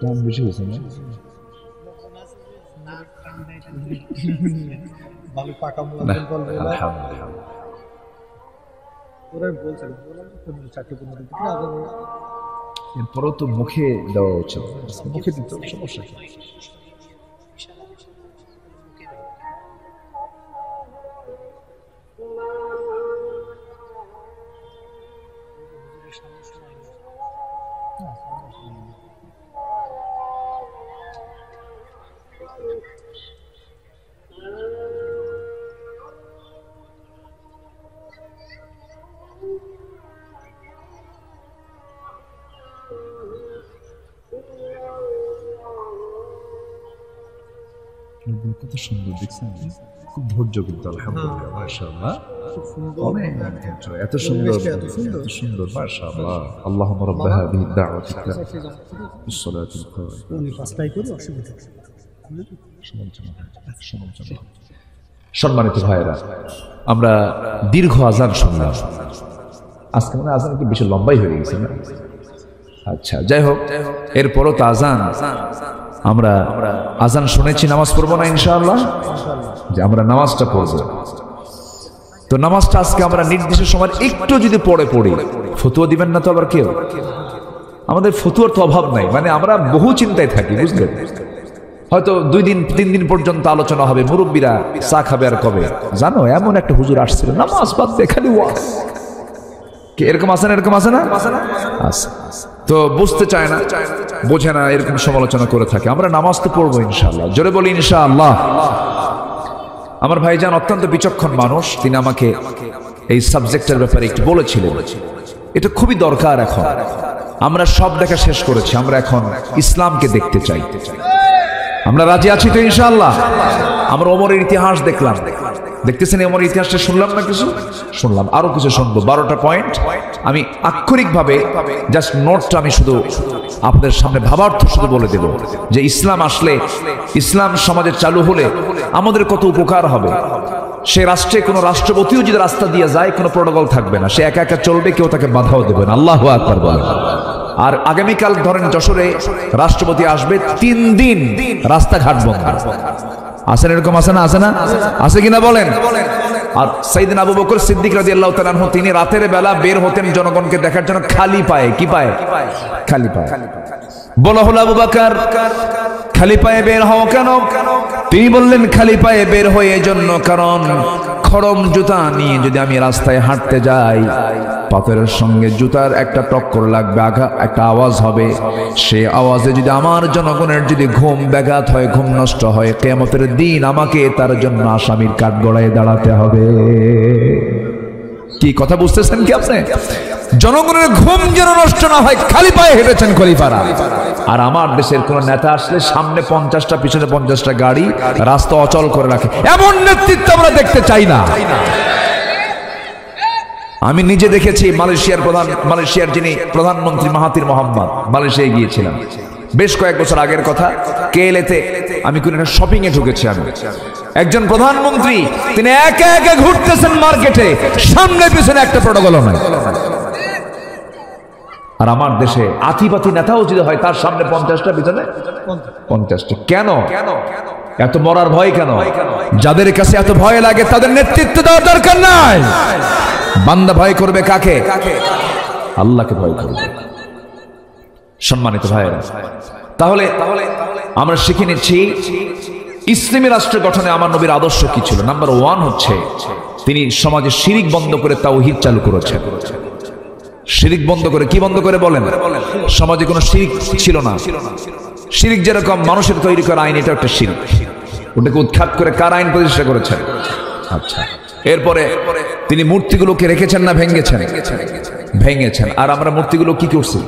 টান বেশি হয়েছে না? ভালো পাকা মুলাকাত বলবে না। ওরাই বলছেন চাকরি করে দিতে না, এরপরও তো মুখে দেওয়া উচিত, মুখে দিতে সমস্যা কি? কত সুন্দর দেখছেন, খুব ধৈর্য কিন্তু আলহামদুলিল্লাহ, মাশাআল্লাহ, অনেক ধৈর্য, এত সুন্দর, এত সুন্দর, মাশাআল্লাহ। আল্লাহুম্মা রাব্ব হাযিহি দাওয়াতি বিসসালাতিল কায়িমা। উনি ফাস্টাই করে অসুবিধা। সম্মানিত ভাইয়েরা, আমরা দীর্ঘ আজান শুনলাম। আজকে মানে আজান একটু বেশি লম্বাই হয়ে গেছে না? আচ্ছা, যাই হোক, এরপরও তো আজান, আমরা আজান শুনেছি, নামাজ পড়বো না ইনশাআল্লাহ? যে আমরা নামাজটা পড়বো, তো নামাজটা আজকে আমরা নির্দিষ্ট সময় একটু যদি পড়ি, ফতুয়া দিবেন না তো আবার কেউ? আমাদের ফতুয়ার তো অভাব নাই, মানে আমরা বহু চিন্তায় থাকি, বুঝলেন? হয়তো 2 দিন 3 দিন পর্যন্ত আলোচনা হবে, মুরব্বীরা চা খাবে আর কবে জানো, এমন একটা হুজুর আসছিল, নামাজ বাদ দিয়ে খালি ওয়াজ। এরকম আছে না? এরকম আছে না? আছে। তো বুঝতে চায় না, বোঝে না, এরকম সমালোচনা করে থাকে। আমরা নামাজ তো পড়বো ইনশাআল্লাহ, জোরে বলি ইনশাআল্লাহ। আমার ভাইজান অত্যন্ত বিচক্ষণ মানুষ, তিনি আমাকে এই সাবজেক্টের ব্যাপারে একটু বলেছিলেন। এটা খুবই দরকার। এখন আমরা সব দেখা শেষ করেছি, আমরা এখন ইসলামকে দেখতে চাই। আমরা রাজি আছি তো ইনশাআল্লাহ? আমরা ওমরের ইতিহাস দেখলাম, দেখতেছেন ওমরের ইতিহাসটা শুনলাম না? কিছু শুনলাম, আরো কিছু শুনবো। 12টা পয়েন্ট আমি আক্ষরিকভাবে জাস্ট নোটটা আমি শুধু আপনাদের সামনে ভাবার্থ শুধু বলে দেব, যে ইসলাম আসলে, ইসলাম সমাজে চালু হলে আমাদের কত উপকার হবে। সে রাষ্ট্রে কোনো রাষ্ট্রপতিও যদি রাস্তা দিয়ে যায়, কোনো প্রোটোকল থাকবে না, সে একা একা চলবে, কেউ তাকে বাধাও দেবে না। আল্লাহু আকবার বলেন। আর আগামীকাল ধরেন যশোরে রাষ্ট্রপতি আসবে, 3 দিন রাস্তাঘাট বন্ধ। আছেন এরকম, আছে না? আছে না? আছে কিনা বলেন? আর সাইয়েদনা আবু বকর সিদ্দিক রাদিয়াল্লাহু তাআলা আনহু তিনি রাতের বেলা বের হতেন জনগণকে দেখার জন্য খালি পায়ে। কি পায়ে? খালি পায়ে। বলা হলো, আবু বকর খালি পায়ে বের হও কেন? তিনি বললেন, খালি পায়ে বের হয়ে এজন্য কারণ খড়ম জুতা নিয়ে যদি আমি রাস্তায় হাঁটতে যাই, পাথরের সঙ্গে জুতার একটা টক্কর লাগবে, একটা আওয়াজ হবে। সে আওয়াজে যদি আমার জনগণের যদি ঘুম ব্যাঘাত হয়, ঘুম নষ্ট হয়, কিয়ামতের দিন আমাকে তার জন্য আসামির কাঠগড়ায় দাঁড়াতে হবে। কি কথা বুঝতেছেন কি আপনি? জনগণের ঘুম যেন নষ্ট না হয়, খালি পায়ে হেঁটেছেন খলিফারা। আর আমার দেশের কোন নেতা আসলে সামনে 50টা পিছনে 50টা গাড়ি, রাস্তা অচল করে রাখে। এমন নেতৃত্ব আমরা দেখতে চাই না। আমি নিজে দেখেছি মালয়েশিয়ার যিনি প্রধানমন্ত্রী মাহাতির মোহাম্মদ, মালয়েশিয়ায় গিয়েছিলাম বেশ কয়েক বছর আগের কথা। কেএলএতে আমি কোন একটা শপিং এ ঢুকেছি। আমি একজন প্রধানমন্ত্রী, তিনি একে একে ঘুরতেছেন মার্কেটে, সামনে পিছনে একটা প্রটোকল নাই। আর আমার দেশে আতিপাতি নেতাও যদি হয়, তার সামনে 50টা পিছনে 50টা। কেন এত মরার ভয়? কেন? যাদের কাছে এত ভয় লাগে তাদের নেতৃত্ব দেওয়ার দরকার নাই। বান্দা ভয় করবে কাকে? আল্লাহকে ভয় করবে। সম্মানিত ভাইয়েরা, তাহলে আমরা শিখে নিচ্ছি ইসলামী রাষ্ট্র গঠনে আমার নবীর আদর্শ কি ছিল। নাম্বার 1 হচ্ছে তিনি সমাজে শিরিক বন্ধ করে তাওহীদ চালু করেছেন। শিরিক বন্ধ করে, কি বন্ধ করে বলেন? সমাজে কোনো শিরিক ছিল না। শিরিক যেরকম মানুষের তৈরি করা আইন, এটা একটা শিরিক। ওটাকে উৎখাত করে কার আইন প্রতিষ্ঠা করেছেন? আচ্ছা, এরপরে তিনি মূর্তিগুলোকে রেখেছেন না ভেঙেছেন? ভেঙেছেন। আর আমরা মূর্তিগুলো কি করছি?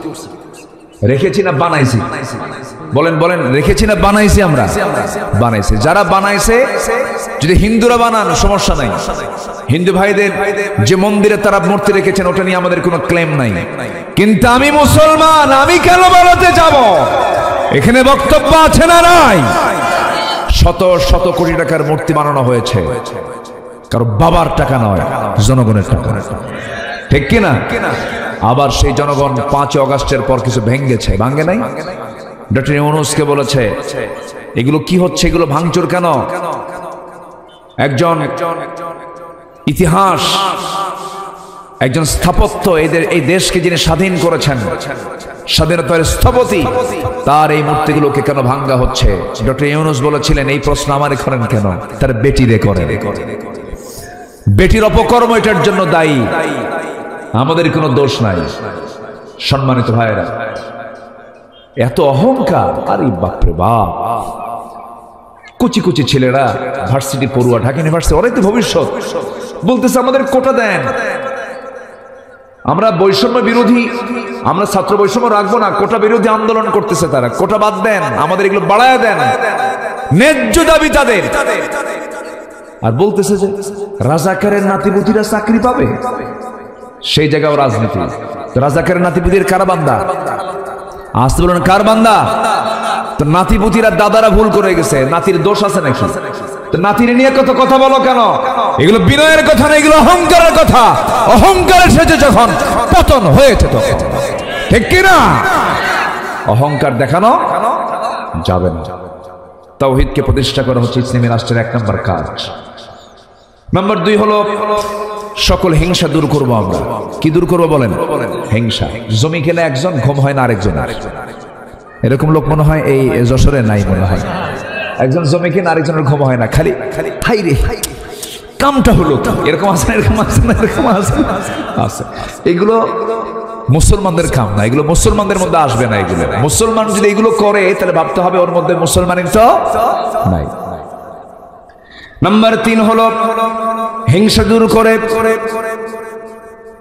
রেখেছি না বানাইছি? বলেন বলেন, রেখেছি না বানাইছি? আমরা বানাইছি। যারা বানাইছে, যদি হিন্দুরা বানান সমস্যা নাই। হিন্দু ভাইদের যে মন্দিরে তারা মূর্তি রেখেছেন, ওটা নিয়ে আমাদের কোনো ক্লেম নাই। কিন্তু আমি মুসলমান, আমি কেন বানাতে যাব? এখানে বক্তব্য আছে না নাই? শত শত কোটি টাকার মূর্তি বানানো হয়েছে, কারো বাবার টাকা নয়, জনগণের টাকা। ঠিক কিনা? আবার সেই জনগণ 5 আগস্টের পর কিছু ভেঙেছে, ভাঙে নাই? ডক্টর ইউনূসকে বলেছে এগুলো কি হচ্ছে, এগুলো ভাঙচুর কেন? একজন ইতিহাস, একজন স্থাপত্য, এই দেশকে যিনি স্বাধীন করেছেন, স্বাধীনতার স্থপতি, তার এই মূর্তিগুলোকে কেন ভাঙ্গা হচ্ছে? ডক্টর ইউনূস বলেছিলেন, এই প্রশ্ন আমারে করেন কেন? তার বেটিরে করে। বেটির অপকর্ম এটার জন্য দায়ী, আমাদের কোনো দোষ নাই। সম্মানিত ভাইয়েরা, এত অহংকার! আরে বাপরে বাপ! কুচি কুচি ছেলেরা, ভার্সিটি পড়ুয়া, ঢাকা ইউনিভার্সিটি, ওরাই তো ভবিষ্যৎ। বলতেছে আমাদের কোটা দেন, আমরা বৈষম্য বিরোধী, আমরা ছাত্র বৈষম্য রাখবো না, কোটা বিরোধী আন্দোলন করতেছে তারা। কোটা বাদ দেন, আমাদের এগুলো বাড়ায় দেন, ন্যায্য দাবি তাদের। আর বলতেছে যে রাজাকারের নাতিপুতিরা চাকরি পাবে, সেই জায়গায় রাজনীতি। রাজাকারের নাতিপুতির কারা বান্দা? আসতে বলেন, কার বান্দা? তো নাতিপুতিরা, দাদারা ভুল করে গেছে, নাতির দোষ আছে নাকি? তো নাতির নিয়ে কত কথা বলো কেন? এগুলো বিনয়ের কথা না, এগুলো অহংকারের কথা। অহংকারের সাথে যখন পতন হয়েছে তখন, ঠিক কিনা? অহংকার দেখানো যাবে না। তাওহীদকে প্রতিষ্ঠা করা হচ্ছে ইসলামী রাষ্ট্রের 1 নম্বর কাজ। নাম্বার 2 হলো সকল হিংসা দূর করবো আমরা। কি দূর করবো বলেন? হিংসা। জমি কেনে একজন, ঘুম হয় না আরেকজন। এরকম লোক মনে হয় এই যশোরে নাই, মনে হয়। একজন জমি কেনে আরেকজনের ঘুম হয় না, খালি হাই রে কামটা হলো। এরকম আছে না? এরকম আছে না? এরকম আছে। এগুলো মুসলমানদের কাম না, এগুলো মুসলমানদের মধ্যে আসবে না। এগুলো মুসলমান যদি এগুলো করে, তাহলে ভাবতে হবে ওর মধ্যে মুসলমানের তো নাই। নাম্বার 3 হলো হিংসা দূর করে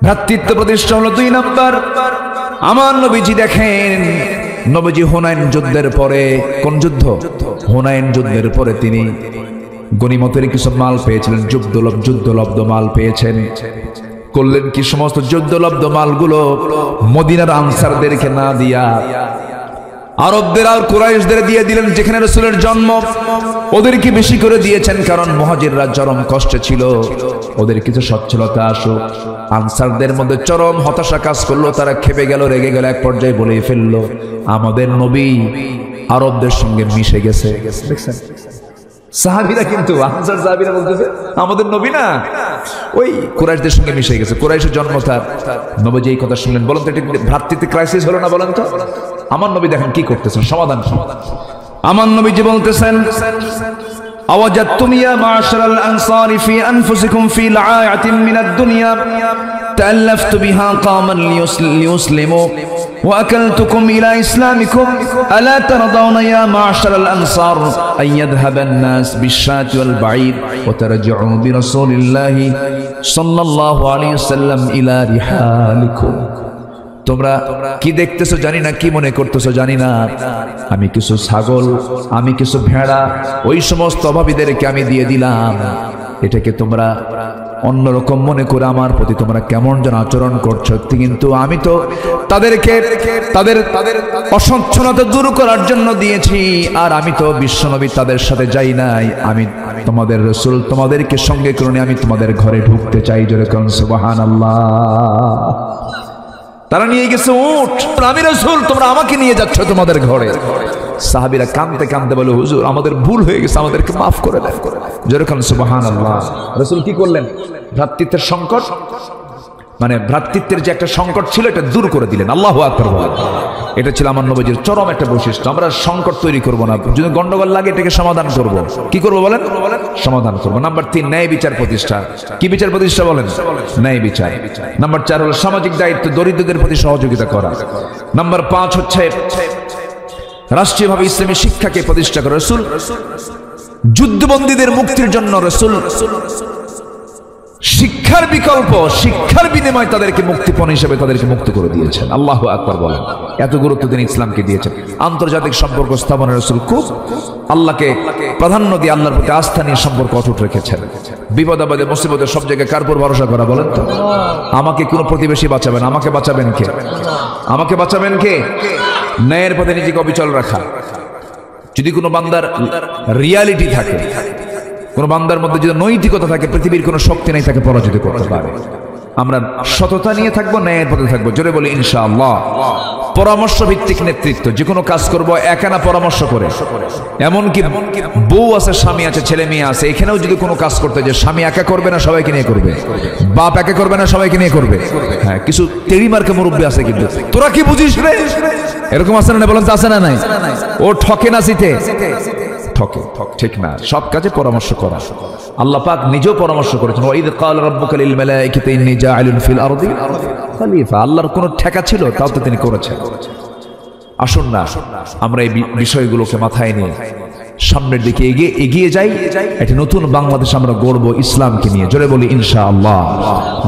ভ্রাতৃত্ব প্রতিষ্ঠা হলো 2 নাম্বার। আমার নবীজি দেখেন, নবীজি হুনাইন যুদ্ধের পরে, কোন যুদ্ধ? হুনাইন যুদ্ধের পরে তিনি গনিমতের কিছু মাল পেয়েছিলেন, যুদ্ধলব্ধ মাল পেয়েছেন। করলেন কি? সমস্ত যুদ্ধলব্ধ মালগুলো মদিনার আনসারদেরকে না দিয়া আরবদের আর কুরাইশদের দিয়ে দিলেন, যেখানে রাসূলের জন্ম। ওদেরকে বেশি করে দিয়েছেন, কারণ মুহাজিররা চরম কষ্টে ছিল, ওদের কিছু সচ্ছলতা আসুক। আনসারদের মধ্যে চরম হতাশা কাজ করলো, তারা খেপে গেল, রেগে গেল, এক পর্যায়ে বলেই ফেললো আমাদের নবী আরবদের সঙ্গে মিশে গেছে। দেখছেন সাহাবীরা কিন্তু আনসার সাহাবীরা বলতেছে আমাদের নবী না ওই কুরাইশদের সঙ্গে মিশে গেছে, কুরাইশের জন্ম তার। নবীজি এই কথা শুনলেন, বলেন তো এটা ভ্রাতৃত্ব ক্রাইসিস হলো না? বলেন তো আমার নবী দেখেন কি করতেছেন, সমাধান। আমার নবীজি বলতেছেন আওয়াজাতুম ইয়া মা'শারাল আনসারি ফি আনফুসিকুম ফি লা'আতিন মিনাদ দুনিয়া তাআল্লাফতু বিহা কামান লিয়ুসলিমু ওয়া আকালতুকুম ইলা ইসলামিকুম আলা তারদাউনা ইয়া মা'শারাল আনসার আন ইয়াযহাবান নাস বিশ-শাতি ওয়াল বা'ীর ওয়া তারজি'ু বিরাসূলিল্লাহি সাল্লাল্লাহু আলাইহি ওয়াসাল্লাম ইলা রিহালিকুম। তোমরা কি দেখতেছো জানি না, কি মনে করতেছো জানি না, আমি কিছু ছাগল, আমি কিছু ভেড়া ওই সমস্ত অভাবীদেরকে আমি দিয়ে দিলাম। এটাকে তোমরা অন্যরকম মনে করে আমার প্রতি তোমরা কেমন যেন আচরণ করছো, কিন্তু আমি তো তাদেরকে তাদের অসচ্ছলতা দূর করার জন্য দিয়েছি। আর আমি তো বিশ্বনবী তাদের সাথে যাই নাই, আমি তোমাদের রাসূল তোমাদেরকে সঙ্গে করে নিয়ে আমি তোমাদের ঘরে ঢুকতে চাই। জোরে কোন সুবহানাল্লাহ। তারা নিয়ে গেছে উট, আমি রাসূল তোমরা আমাকে নিয়ে যাচ্ছ তোমাদের ঘরে। সাহাবীরা কাঁদতে কাঁদতে বলে হুজুর আমাদের ভুল হয়ে গেছে, আমাদেরকে মাফ করে দেন। যেরকম সুবহানাল্লাহ। রাসূল কি করলেন? ভ্রাতৃত্বের সংকট, মানে ভ্রাতৃত্বের যে একটা সংকট ছিল এটা দূর করে দিলেন। আল্লাহু আকবার বলেন। এটা ছিল আমার নবীজির চরম একটা বৈশিষ্ট্য। আমরা সংকট তৈরি করব না, যদি গন্ডগোল লাগে এটাকে সমাধান করব। কি করব বলেন? সমাধান করব। নাম্বার 3 ন্যায় বিচার প্রতিষ্ঠা। কি বিচার প্রতিষ্ঠা বলেন? ন্যায় বিচার। নাম্বার 4 হলো সামাজিক দায়িত্ব, দরিদ্রদের প্রতি সহযোগিতা করা। নাম্বার 5 হচ্ছে রাষ্ট্রীয়ভাবে ইসলামী শিক্ষাকে প্রতিষ্ঠা করা। রাসূল যুদ্ধবন্দীদের মুক্তির জন্য রাসূল শিক্ষার বিকল্প, শিক্ষার বিনিময়ে তাদেরকে মুক্তিপণ হিসেবে তাদেরকে মুক্ত করে দিয়েছেন। আল্লাহু আকবার বলেন। এত গুরুত্ব তিনি ইসলামকে দিয়েছেন। আন্তর্জাতিক সম্পর্ক স্থাপনের রাসূল খুব আল্লাহকে প্রাধান্য দিয়ে আল্লাহর প্রতি আস্থা নিয়ে সম্পর্ক অটুট রেখেছেন। বিপদ আপদে মুসিবতে সব জায়গায় কার উপর ভরসা করা বলেন তো? আমাকে কোনো প্রতিবেশী বাঁচাবেন, আমাকে বাঁচাবেন কে? আমাকে বাঁচাবেন কে? ন্যায়ের পথে নিজেকে অবিচল রাখা। যদি কোনো বান্দার রিয়ালিটি থাকে, কোন বান্দার মধ্যে যদি নৈতিকতা থাকে, পৃথিবীর কোনো শক্তি নেই তাকে পরাজিত করতে পারে। আমরা সততা নিয়ে থাকবো, ন্যায়ের পথে থাকবো। জোরে বলি ইনশাআল্লাহ। পরামর্শ ভিত্তিক নেতৃত্ব। যে কোনো কাজ করবো একা না, পরামর্শ করে। এমনকি বউ আছে, স্বামী আছে, ছেলে মেয়ে আছে, এখানেও যদি কোনো কাজ করতে যায় স্বামী একা করবে না সবাইকে নিয়ে করবে, বাপ একা করবে না সবাইকে নিয়ে করবে। হ্যাঁ, কিছু তেড়ি মার্কে মুরব্বী আছে, কিন্তু তোরা কি বুঝিস রে, এরকম আছে না? বলেন তো আছে না নাই? ও ঠকে না জিতে, ঠকে, ঠিক না। সব কাজে পরামর্শ করা। আল্লাহ পাক নিজেও পরামর্শ করেছেন, ওয়া ইয ক্বালা রাব্বুকা লিল মালাইকাতি ইন্নী জাইলুন ফিল আরদি খলিফা। আল্লাহর কোনো ঠেকা ছিল? তাও তো তিনি করেছেন। আসুন না আমরা এই বিষয়গুলোকে মাথায় নিয়ে সামনের দিকে এগিয়ে যাই। একটা নতুন বাংলাদেশ আমরা গড়ব ইসলামকে নিয়ে। জোরে বলি ইনশাআল্লাহ।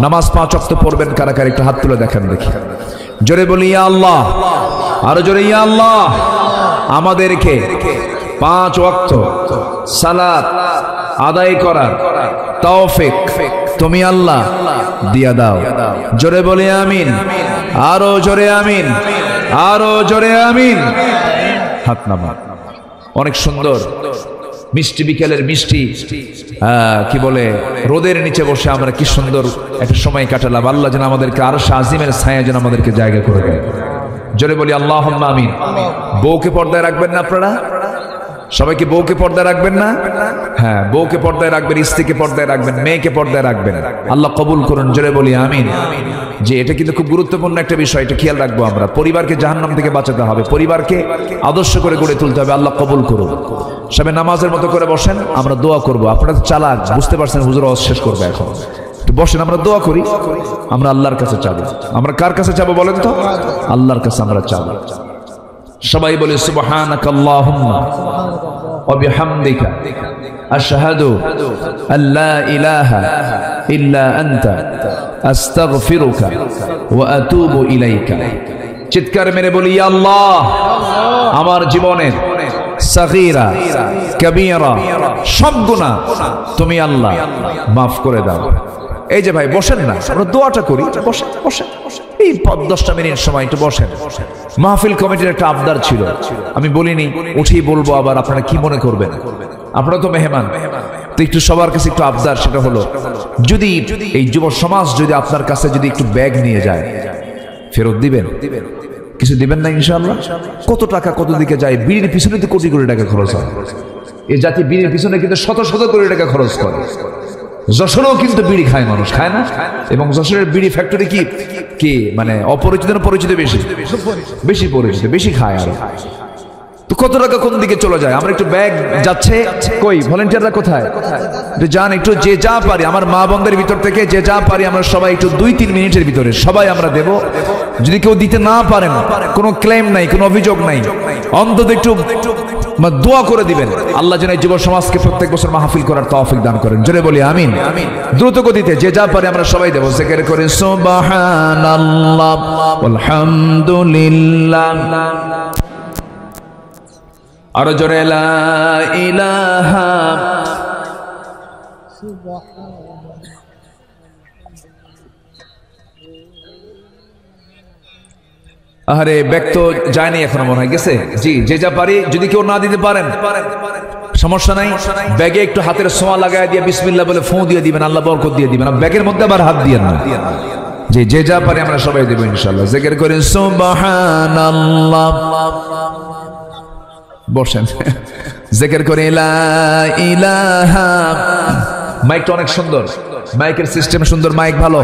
নামাজ 5 ওয়াক্ত পড়বেন কারা কারা? একটু হাত তুলে দেখেন দেখি। জোরে বলি ইয়া আল্লাহ। আরো জোরে ইয়া আল্লাহ। আমাদেরকে 5 ওয়াক্ত সালাত আদায় করার তৌফিক তুমি আল্লাহ দিয়া দাও। জোরে বলি আমিন। আরো জোরে আমিন, আরো জোরে আমিন। হাত নামান। অনেক সুন্দর মিষ্টি বিকেলের মিষ্টি কি বলে রোদের নিচে বসে আমরা কি সুন্দর একটা সময় কাটালাম। আল্লাহ যেন আমাদেরকে আরশ আজিমের ছায়া যেন আমাদেরকে জায়গা করে দেয়। জোরে বলি আল্লাহুম্মা আমিন। বউকে পর্দায় রাখবেন না আপনারা? সবাইকে বউকে পর্দায় রাখবেন না? হ্যাঁ, বউকে পর্দায় রাখবেন, স্ত্রীকে পর্দায় রাখবেন, মেয়েকে পর্দায় রাখবেন। আল্লাহ কবুল করুন। জোরে বলি আমিন। যে এটা কিন্তু খুব গুরুত্বপূর্ণ একটা বিষয়, এটা খেয়াল রাখবো আমরা। পরিবারকে জাহান্নাম থেকে বাঁচাতে হবে, পরিবারকে আদর্শ করে গড়ে তুলতে হবে। আল্লাহ কবুল করুন। সবাই নামাজের মতো করে বসেন, আমরা দোয়া করব। আপনারা তো চালাক, বুঝতে পারছেন হুজুর ওয়াজ শেষ করবে এখন। একটু বসেন, আমরা দোয়া করি। আমরা আল্লাহর কাছে চাবো। আমরা কার কাছে চাবো বলেন তো? আল্লাহর কাছে আমরা চাবো। সবাই বলে সুবহানাকাল্লাহুম্মা ওয়া বিহামদিকা আশহাদু আল্লা ইলাহা ইল্লা আনতা আস্তাগফিরুকা ওয়া আতুবু ইলাইকা। চিৎকার মেরে বলি ইয়া আল্লাহ, আমার জীবনের সাগীরা কবীরা সব গুনাহ তুমি আল্লাহ মাফ করে দাও। এই যে ভাই বসেন না, আমরা দোয়াটা করি। বসেন বসেন, এই 10-10 মিনিট সময় একটু বসেন। মাহফিল কমিটির একটা আবদার ছিল, আমি বলিনি, উঠেই বলবো আবার। আপনারা কি মনে করবেন? আপনারা তো মেহমান, তো একটু সবার কাছে একটু আবদার, সেটা হলো যদি এই যুব সমাজ যদি আপনার কাছে যদি একটু ব্যাগ নিয়ে যায়, ফেরত দিবেন? কিছু দিবেন না ইনশাআল্লাহ? কত টাকা কত দিকে যায়? বিড়ির পিছনে তো কোটি কোটি টাকা খরচ হয়। এই জাতি বিড়ির পিছনে কিন্তু শত শত কোটি টাকা খরচ করে। যশোরেও কিন্তু বিড়ি খায় মানুষ, খায় না? এবং যশোরের বিড়ি ফ্যাক্টরি কি কি মানে অপরিচিত না পরিচিত? বেশি বেশি পরিচিত, বেশি খায়। আর তো কত টাকা কোন দিকে চলে যায়? আমরা একটু ব্যাগ যাচ্ছে, কই ভলেন্টিয়াররা কোথায়? যান একটু, যে যা পারি আমার মা বোনদের ভিতর থেকে যে যা পারি আমরা সবাই একটু 2-3 মিনিটের ভিতরে সবাই আমরা দেব। যদি কেউ দিতে না পারেন, কোনো ক্লেম নাই, কোনো অভিযোগ নাই, অন্তত একটু দোয়া করে দিবেন আল্লাহ যেন এই যুব সমাজকে প্রত্যেক বছর মাহফিল করার তৌফিক দান করেন। জোরে বলি আমিন। দ্রুত গতিতে যে যা পারে আমরা সবাই দেব। জিকির করে সুবহানাল্লাহ আলহামদুলিল্লাহ, আর জোরে লা ইলাহা। আরে ব্যাগ তো যায়নি এখনো, মনে হয় গেছে। জি, যে যা পারি, যদি কেউ না দিতে পারেন সমস্যা নাই, ব্যাগে একটু হাতের ছোঁয়া লাগায় দিয়ে বিসমিল্লাহ বলে ফু দিয়ে দিবেন, আল্লাহ বরকত দিয়ে দিবেন। ব্যাগের মধ্যে আবার হাত দিয়েন না। জি, যে যা পারি আমরা সবাই দেব ইনশাআল্লাহ। জিকির করেন সুবহানাল্লাহ, বসেন, জিকির করে লা ইলাহা। মাইকটা অনেক সুন্দর, মাইকের সিস্টেম সুন্দর, মাইক ভালো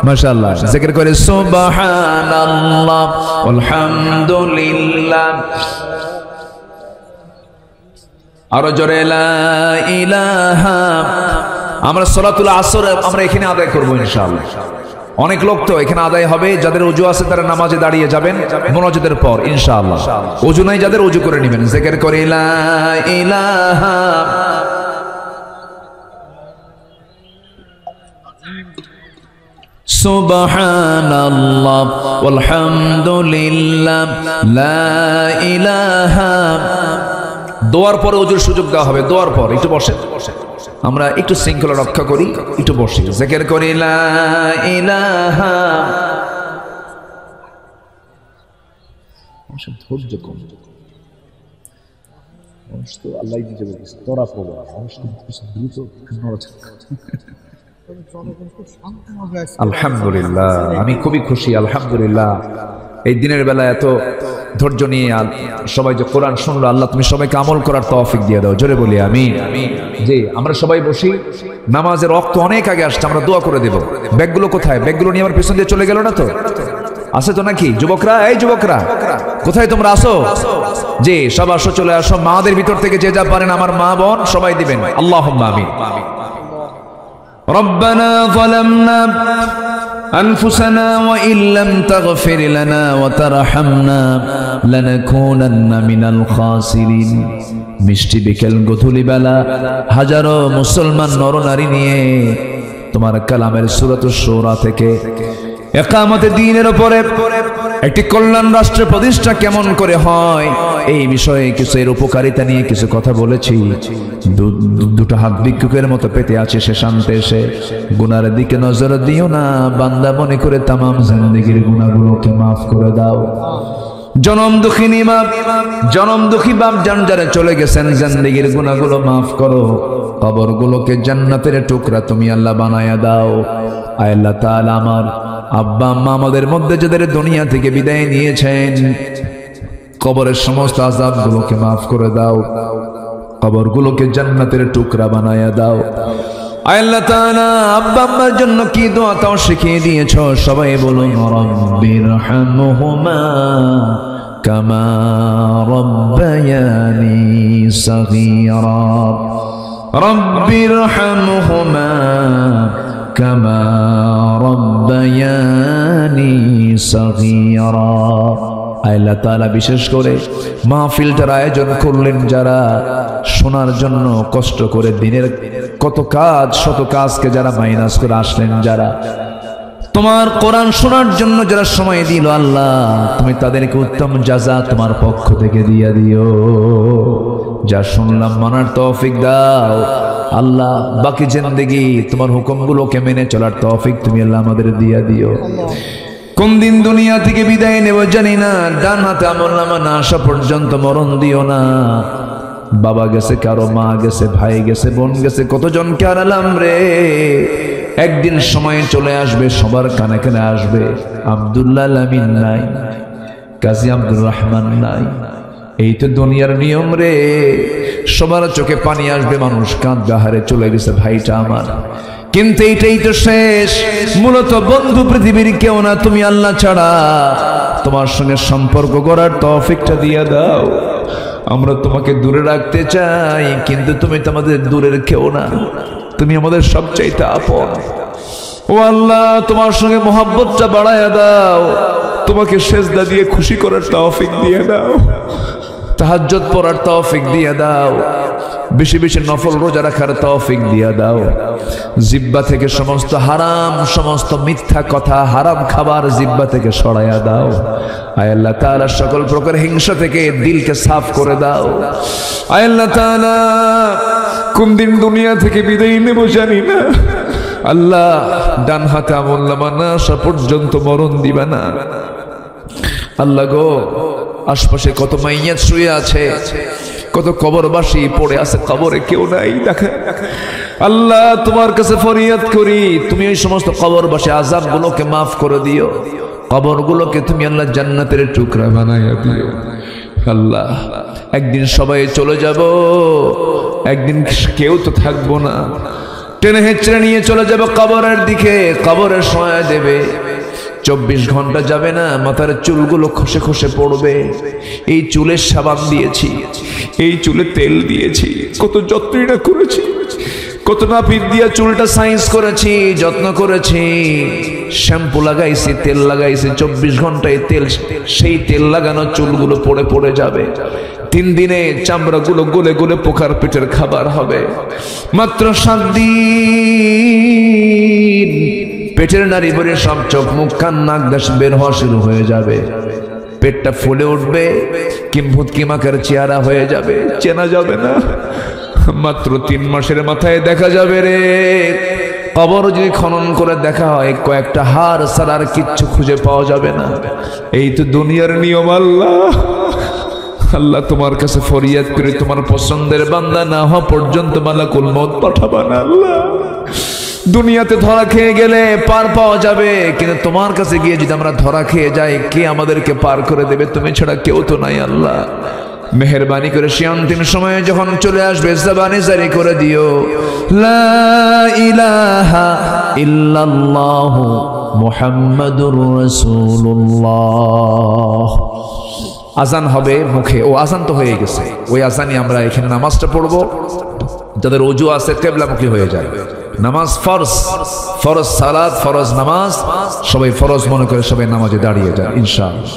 মাশাআল্লাহ। জিকির করে সুবহানাল্লাহ আলহামদুলিল্লাহ, আরো জোরে লা ইলাহা। আমরা সালাতুল আসর আমরা এখানে আদায় করব ইনশাআল্লাহ। অনেক লোক তো এখানে আদায় হবে, যাদের ওযু আছে তারা নামাজে দাঁড়িয়ে যাবেন মুনাজাতের পর ইনশাআল্লাহ। ওযু নাই যাদের, ওযু করে নেবেন। জিকির করে লা ইলাহা। সুবহানাল্লাহ আলহামদুলিল্লাহ লা ইলাহা। দোয়ার পরে ওযুর সুযোগ দেওয়া হবে, দোয়ার পর একটু বসে, আমরা একটু শৃঙ্খলা রক্ষা করি, একটু বসি। জিকির করি লা ইলাহা। ধৈর্য কম, মানুষ তো আল্লাহ নিজে বলেছে তোরা পড়ো, মানুষ দ্রুত আলহামদুলিল্লাহ। আমি খুবই খুশি আলহামদুলিল্লাহ, এই দিনের বেলা এত ধৈর্য নিয়ে সবাই যে কোরআন শুনলো, আল্লাহ তুমি সবাইকে আমল করার তৌফিক দিয়ে দাও। জোরে বলি আমিন। জি, আমরা সবাই বসি, নামাজের ওয়াক্ত অনেক আগে আসছে, আমরা দোয়া করে দেব। ব্যাগগুলো কোথায়? ব্যাগগুলো নিয়ে আমার পিছন দিয়ে চলে গেল না তো? আছে তো নাকি? যুবকরা, এই যুবকরা কোথায় তোমরা? আসো, জি সব আসো, চলে আসো। মাদের ভিতর থেকে যে যা পারেন আমার মা বোন সবাই দিবেন। আল্লাহুম্মা আমিন। ربنا ظلمنا أنفسنا وإن لم تغفر لنا وترحمنا لنكونن من الخاسرين। মিষ্টি বিকেল গধূলি বেলা হাজারো মুসলমান নরনারী নিয়ে তোমার কালামের সূরাতুশ শূরা থেকে ইকামতে দ্বীনের উপরে একটি কল্যাণ রাষ্ট্র প্রতিষ্ঠা কেমন করে হয় এই বিষয়ে কিছু এর উপকারিতা নিয়ে কিছু কথা বলেছি। দুটো হাত ভিক্ষুকের মতো পেতে আছে সে শান্তে এসে। গুনার দিকে নজর দিও না, বান্দা মনে করে তামাম জিন্দেগির গুনাহগুলোকে মাফ করে দাও। জনম দুঃখিনী মা, জনম দুঃখী বাপ জান যারা চলে গেছেন, জিন্দেগির গুনাহগুলো মাফ করো। কবরগুলোকে জান্নাতের টুকরা তুমি আল্লাহ বানায়া দাও। আয় আল্লাহ তাআলা, আমার আব্বা আম্মা আমাদের মধ্যে যাদের দুনিয়া থেকে বিদায় নিয়েছেন, কবরের সমস্ত আযাবগুলোকে মাফ করে দাও, কবরগুলোকে জান্নাতের টুকরা বানায়া দাও। আয় আল্লাহ তাআলা, আব্বা আম্মার জন্য কি দোয়া তাও শিখিয়ে দিয়েছো, সবাই বলুন রব্বিরহামহুমা কামা রব্বায়ানি সগীরা। রব্বিরহামহুমা কামা রব্বায়ানি সগীরা। আল্লাহ তাআলা বিশেষ করে মাহফিলটার আয়োজন করলেন যারা, শোনার জন্য কষ্ট করে দিনের কত কাজ শত কাজকে যারা মাইনাস করে আসলেন, যারা তোমার কোরআন শোনার জন্য যারা সময় দিল, আল্লাহ তুমি তাদেরকে উত্তম জাযা তোমার পক্ষ থেকে দিয়ে দিও। যা শুনলাম মানার তৌফিক দাও আল্লাহ। বাকি জিন্দেগি তোমার হুকুমগুলোকে মেনে চলার তৌফিক তুমি আল্লাহ আমাদের দিয়ে দিও। কোন দিন দুনিয়া থেকে বিদায় নেব জানি না, ডান হাতে আমলনামা না আসা পর্যন্ত মরণ দিও না। বাবা গেছে, কারো মা গেছে, ভাই গেছে, বোন গেছে, কতজনকে হারালাম রে। একদিন সময় চলে আসবে, সবার কানে কানে আসবে, আব্দুল্লাহ আমিন নাই, কাজী আব্দুর রহমান নাই, এই তো দুনিয়ার নিয়ম রে, সবার চোখে পানি আসবে, মানুষ কাঁদবে, হারে চলে গেছে ভাইটা আমার, কিন্তু এইটাই তো শেষ। মূলত বন্ধু পৃথিবীর কেউ না, তুমি আল্লাহ ছাড়া। তোমার সঙ্গে সম্পর্ক করার তৌফিকটা দিয়ে দাও। আমরা তোমাকে দূরে রাখতে চাই, কিন্তু তুমি তো আমাদের দূরের কেউ না, তুমি আমাদের সবচাইতে আপন। ও আল্লাহ, তোমার সঙ্গে মহব্বতটা বাড়ায়া দাও, তোমাকে সেজদা দিয়ে খুশি করার তৌফিক দিয়ে দাও, তাহাজ্জুদ পড়ার তৌফিক দিয়ে দাও, বেশি বেশি নফল রোজা রাখার তৌফিক দিয়ে দাও। জিহ্বা থেকে সমস্ত হারাম, সমস্ত মিথ্যা কথা, হারাম খাবার জিহ্বা থেকে সরাইয়া দাও। আয় আল্লাহ তাআলা, সকল প্রকার হিংসা থেকে দিলকে সাফ করে দাও। আয় আল্লাহ তাআলা, কোন দিন দুনিয়া থেকে বিদায় নেব জানি না। আল্লাহ, ডান হাতে আমল নামা না আসা পর্যন্ত মরণ দিবা না। আল্লাহ গো, আশপাশে কত মাইয়াত শুয়ে আছে, কত কবরবাসী পড়ে আছে, কবরে কেউ নাই দেখে। আল্লাহ, তোমার কাছে ফরিয়াদ করি, তুমি এই সমস্ত কবরবাসী আযাবগুলোকে মাফ করে দিও, কবরগুলোকে তুমি আল্লাহ জান্নাতের টুকরা বানাইয়া দিও। আল্লাহ, একদিন সবাই চলে যাব, একদিন কেউ তো থাকবো না, টেনে হেঁচড়ে নিয়ে চলে যাব কবরের দিকে, কবরের শোয়া দেবে। 24 ঘন্টা যাবে না, মাথার চুলগুলো খসে খসে পড়বে। এই চুলের সাবান দিয়েছি, এই চুলে তেল দিয়েছি, কত যত্নই না করেছি, কত নাপিত দিয়া চুলটা সাইজ করেছি, যত্ন করেছি, শ্যাম্পু লাগাইছি, তেল লাগাইছি। 24 ঘন্টায় তেল, সেই তেল লাগানো চুলগুলো পড়ে পড়ে যাবে। 3 দিনে চামড়াগুলো গলে গলে পোকার পেটের খাবার হবে। মাত্র 7 দিন পেটের নারী ভরে সব চোখ মুখ কান নাক দাস বের হওয়া শুরু হয়ে যাবে, পেটটা ফুলে উঠবে, কিম্ভূত কিমাকার চেহারা হয়ে যাবে, চেনা যাবে না। মাত্র 3 মাসের মাথায় দেখা যাবে রে, কবর যদি খনন করে দেখা হয়, কয়েকটা হাড় ছাড়া আর কিচ্ছু খুঁজে পাওয়া যাবে না। এই তো দুনিয়ার নিয়ম। আল্লাহ, আল্লাহ তোমার কাছে ফরিয়াদ করে, তোমার পছন্দের বান্দা না হওয়া পর্যন্ত মালাকুল মউত পাঠাবা না। আল্লাহ, দুনিয়াতে ধরা খেয়ে গেলে পার পাওয়া যাবে, কিন্তু তোমার কাছে গিয়ে যদি আমরা ধরা খেয়ে যাই, কে আমাদেরকে পার করে দেবে? তুমি ছাড়া কেউ তো নাই। আল্লাহ, মেহেরবানি করে সে অন্তিম সময়ে যখন চলে আসবে, জবানে জারি করে দিও, লা ইলাহা ইল্লাল্লাহু মুহাম্মাদুর রাসূলুল্লাহ। আজান হবে মুখে, ও আজান তো হয়ে গেছে, ওই আজানই আমরা এখানে নামাজটা পড়বো। যাদের ওযু আছে কিবলামুখী হয়ে যায়। নামাজ ফরজ, ফরজ সালাত, ফরজ নামাজ, সবাই ফরজ মনে করে সবাই নামাজে দাঁড়িয়ে যায় ইনশাআল্লাহ।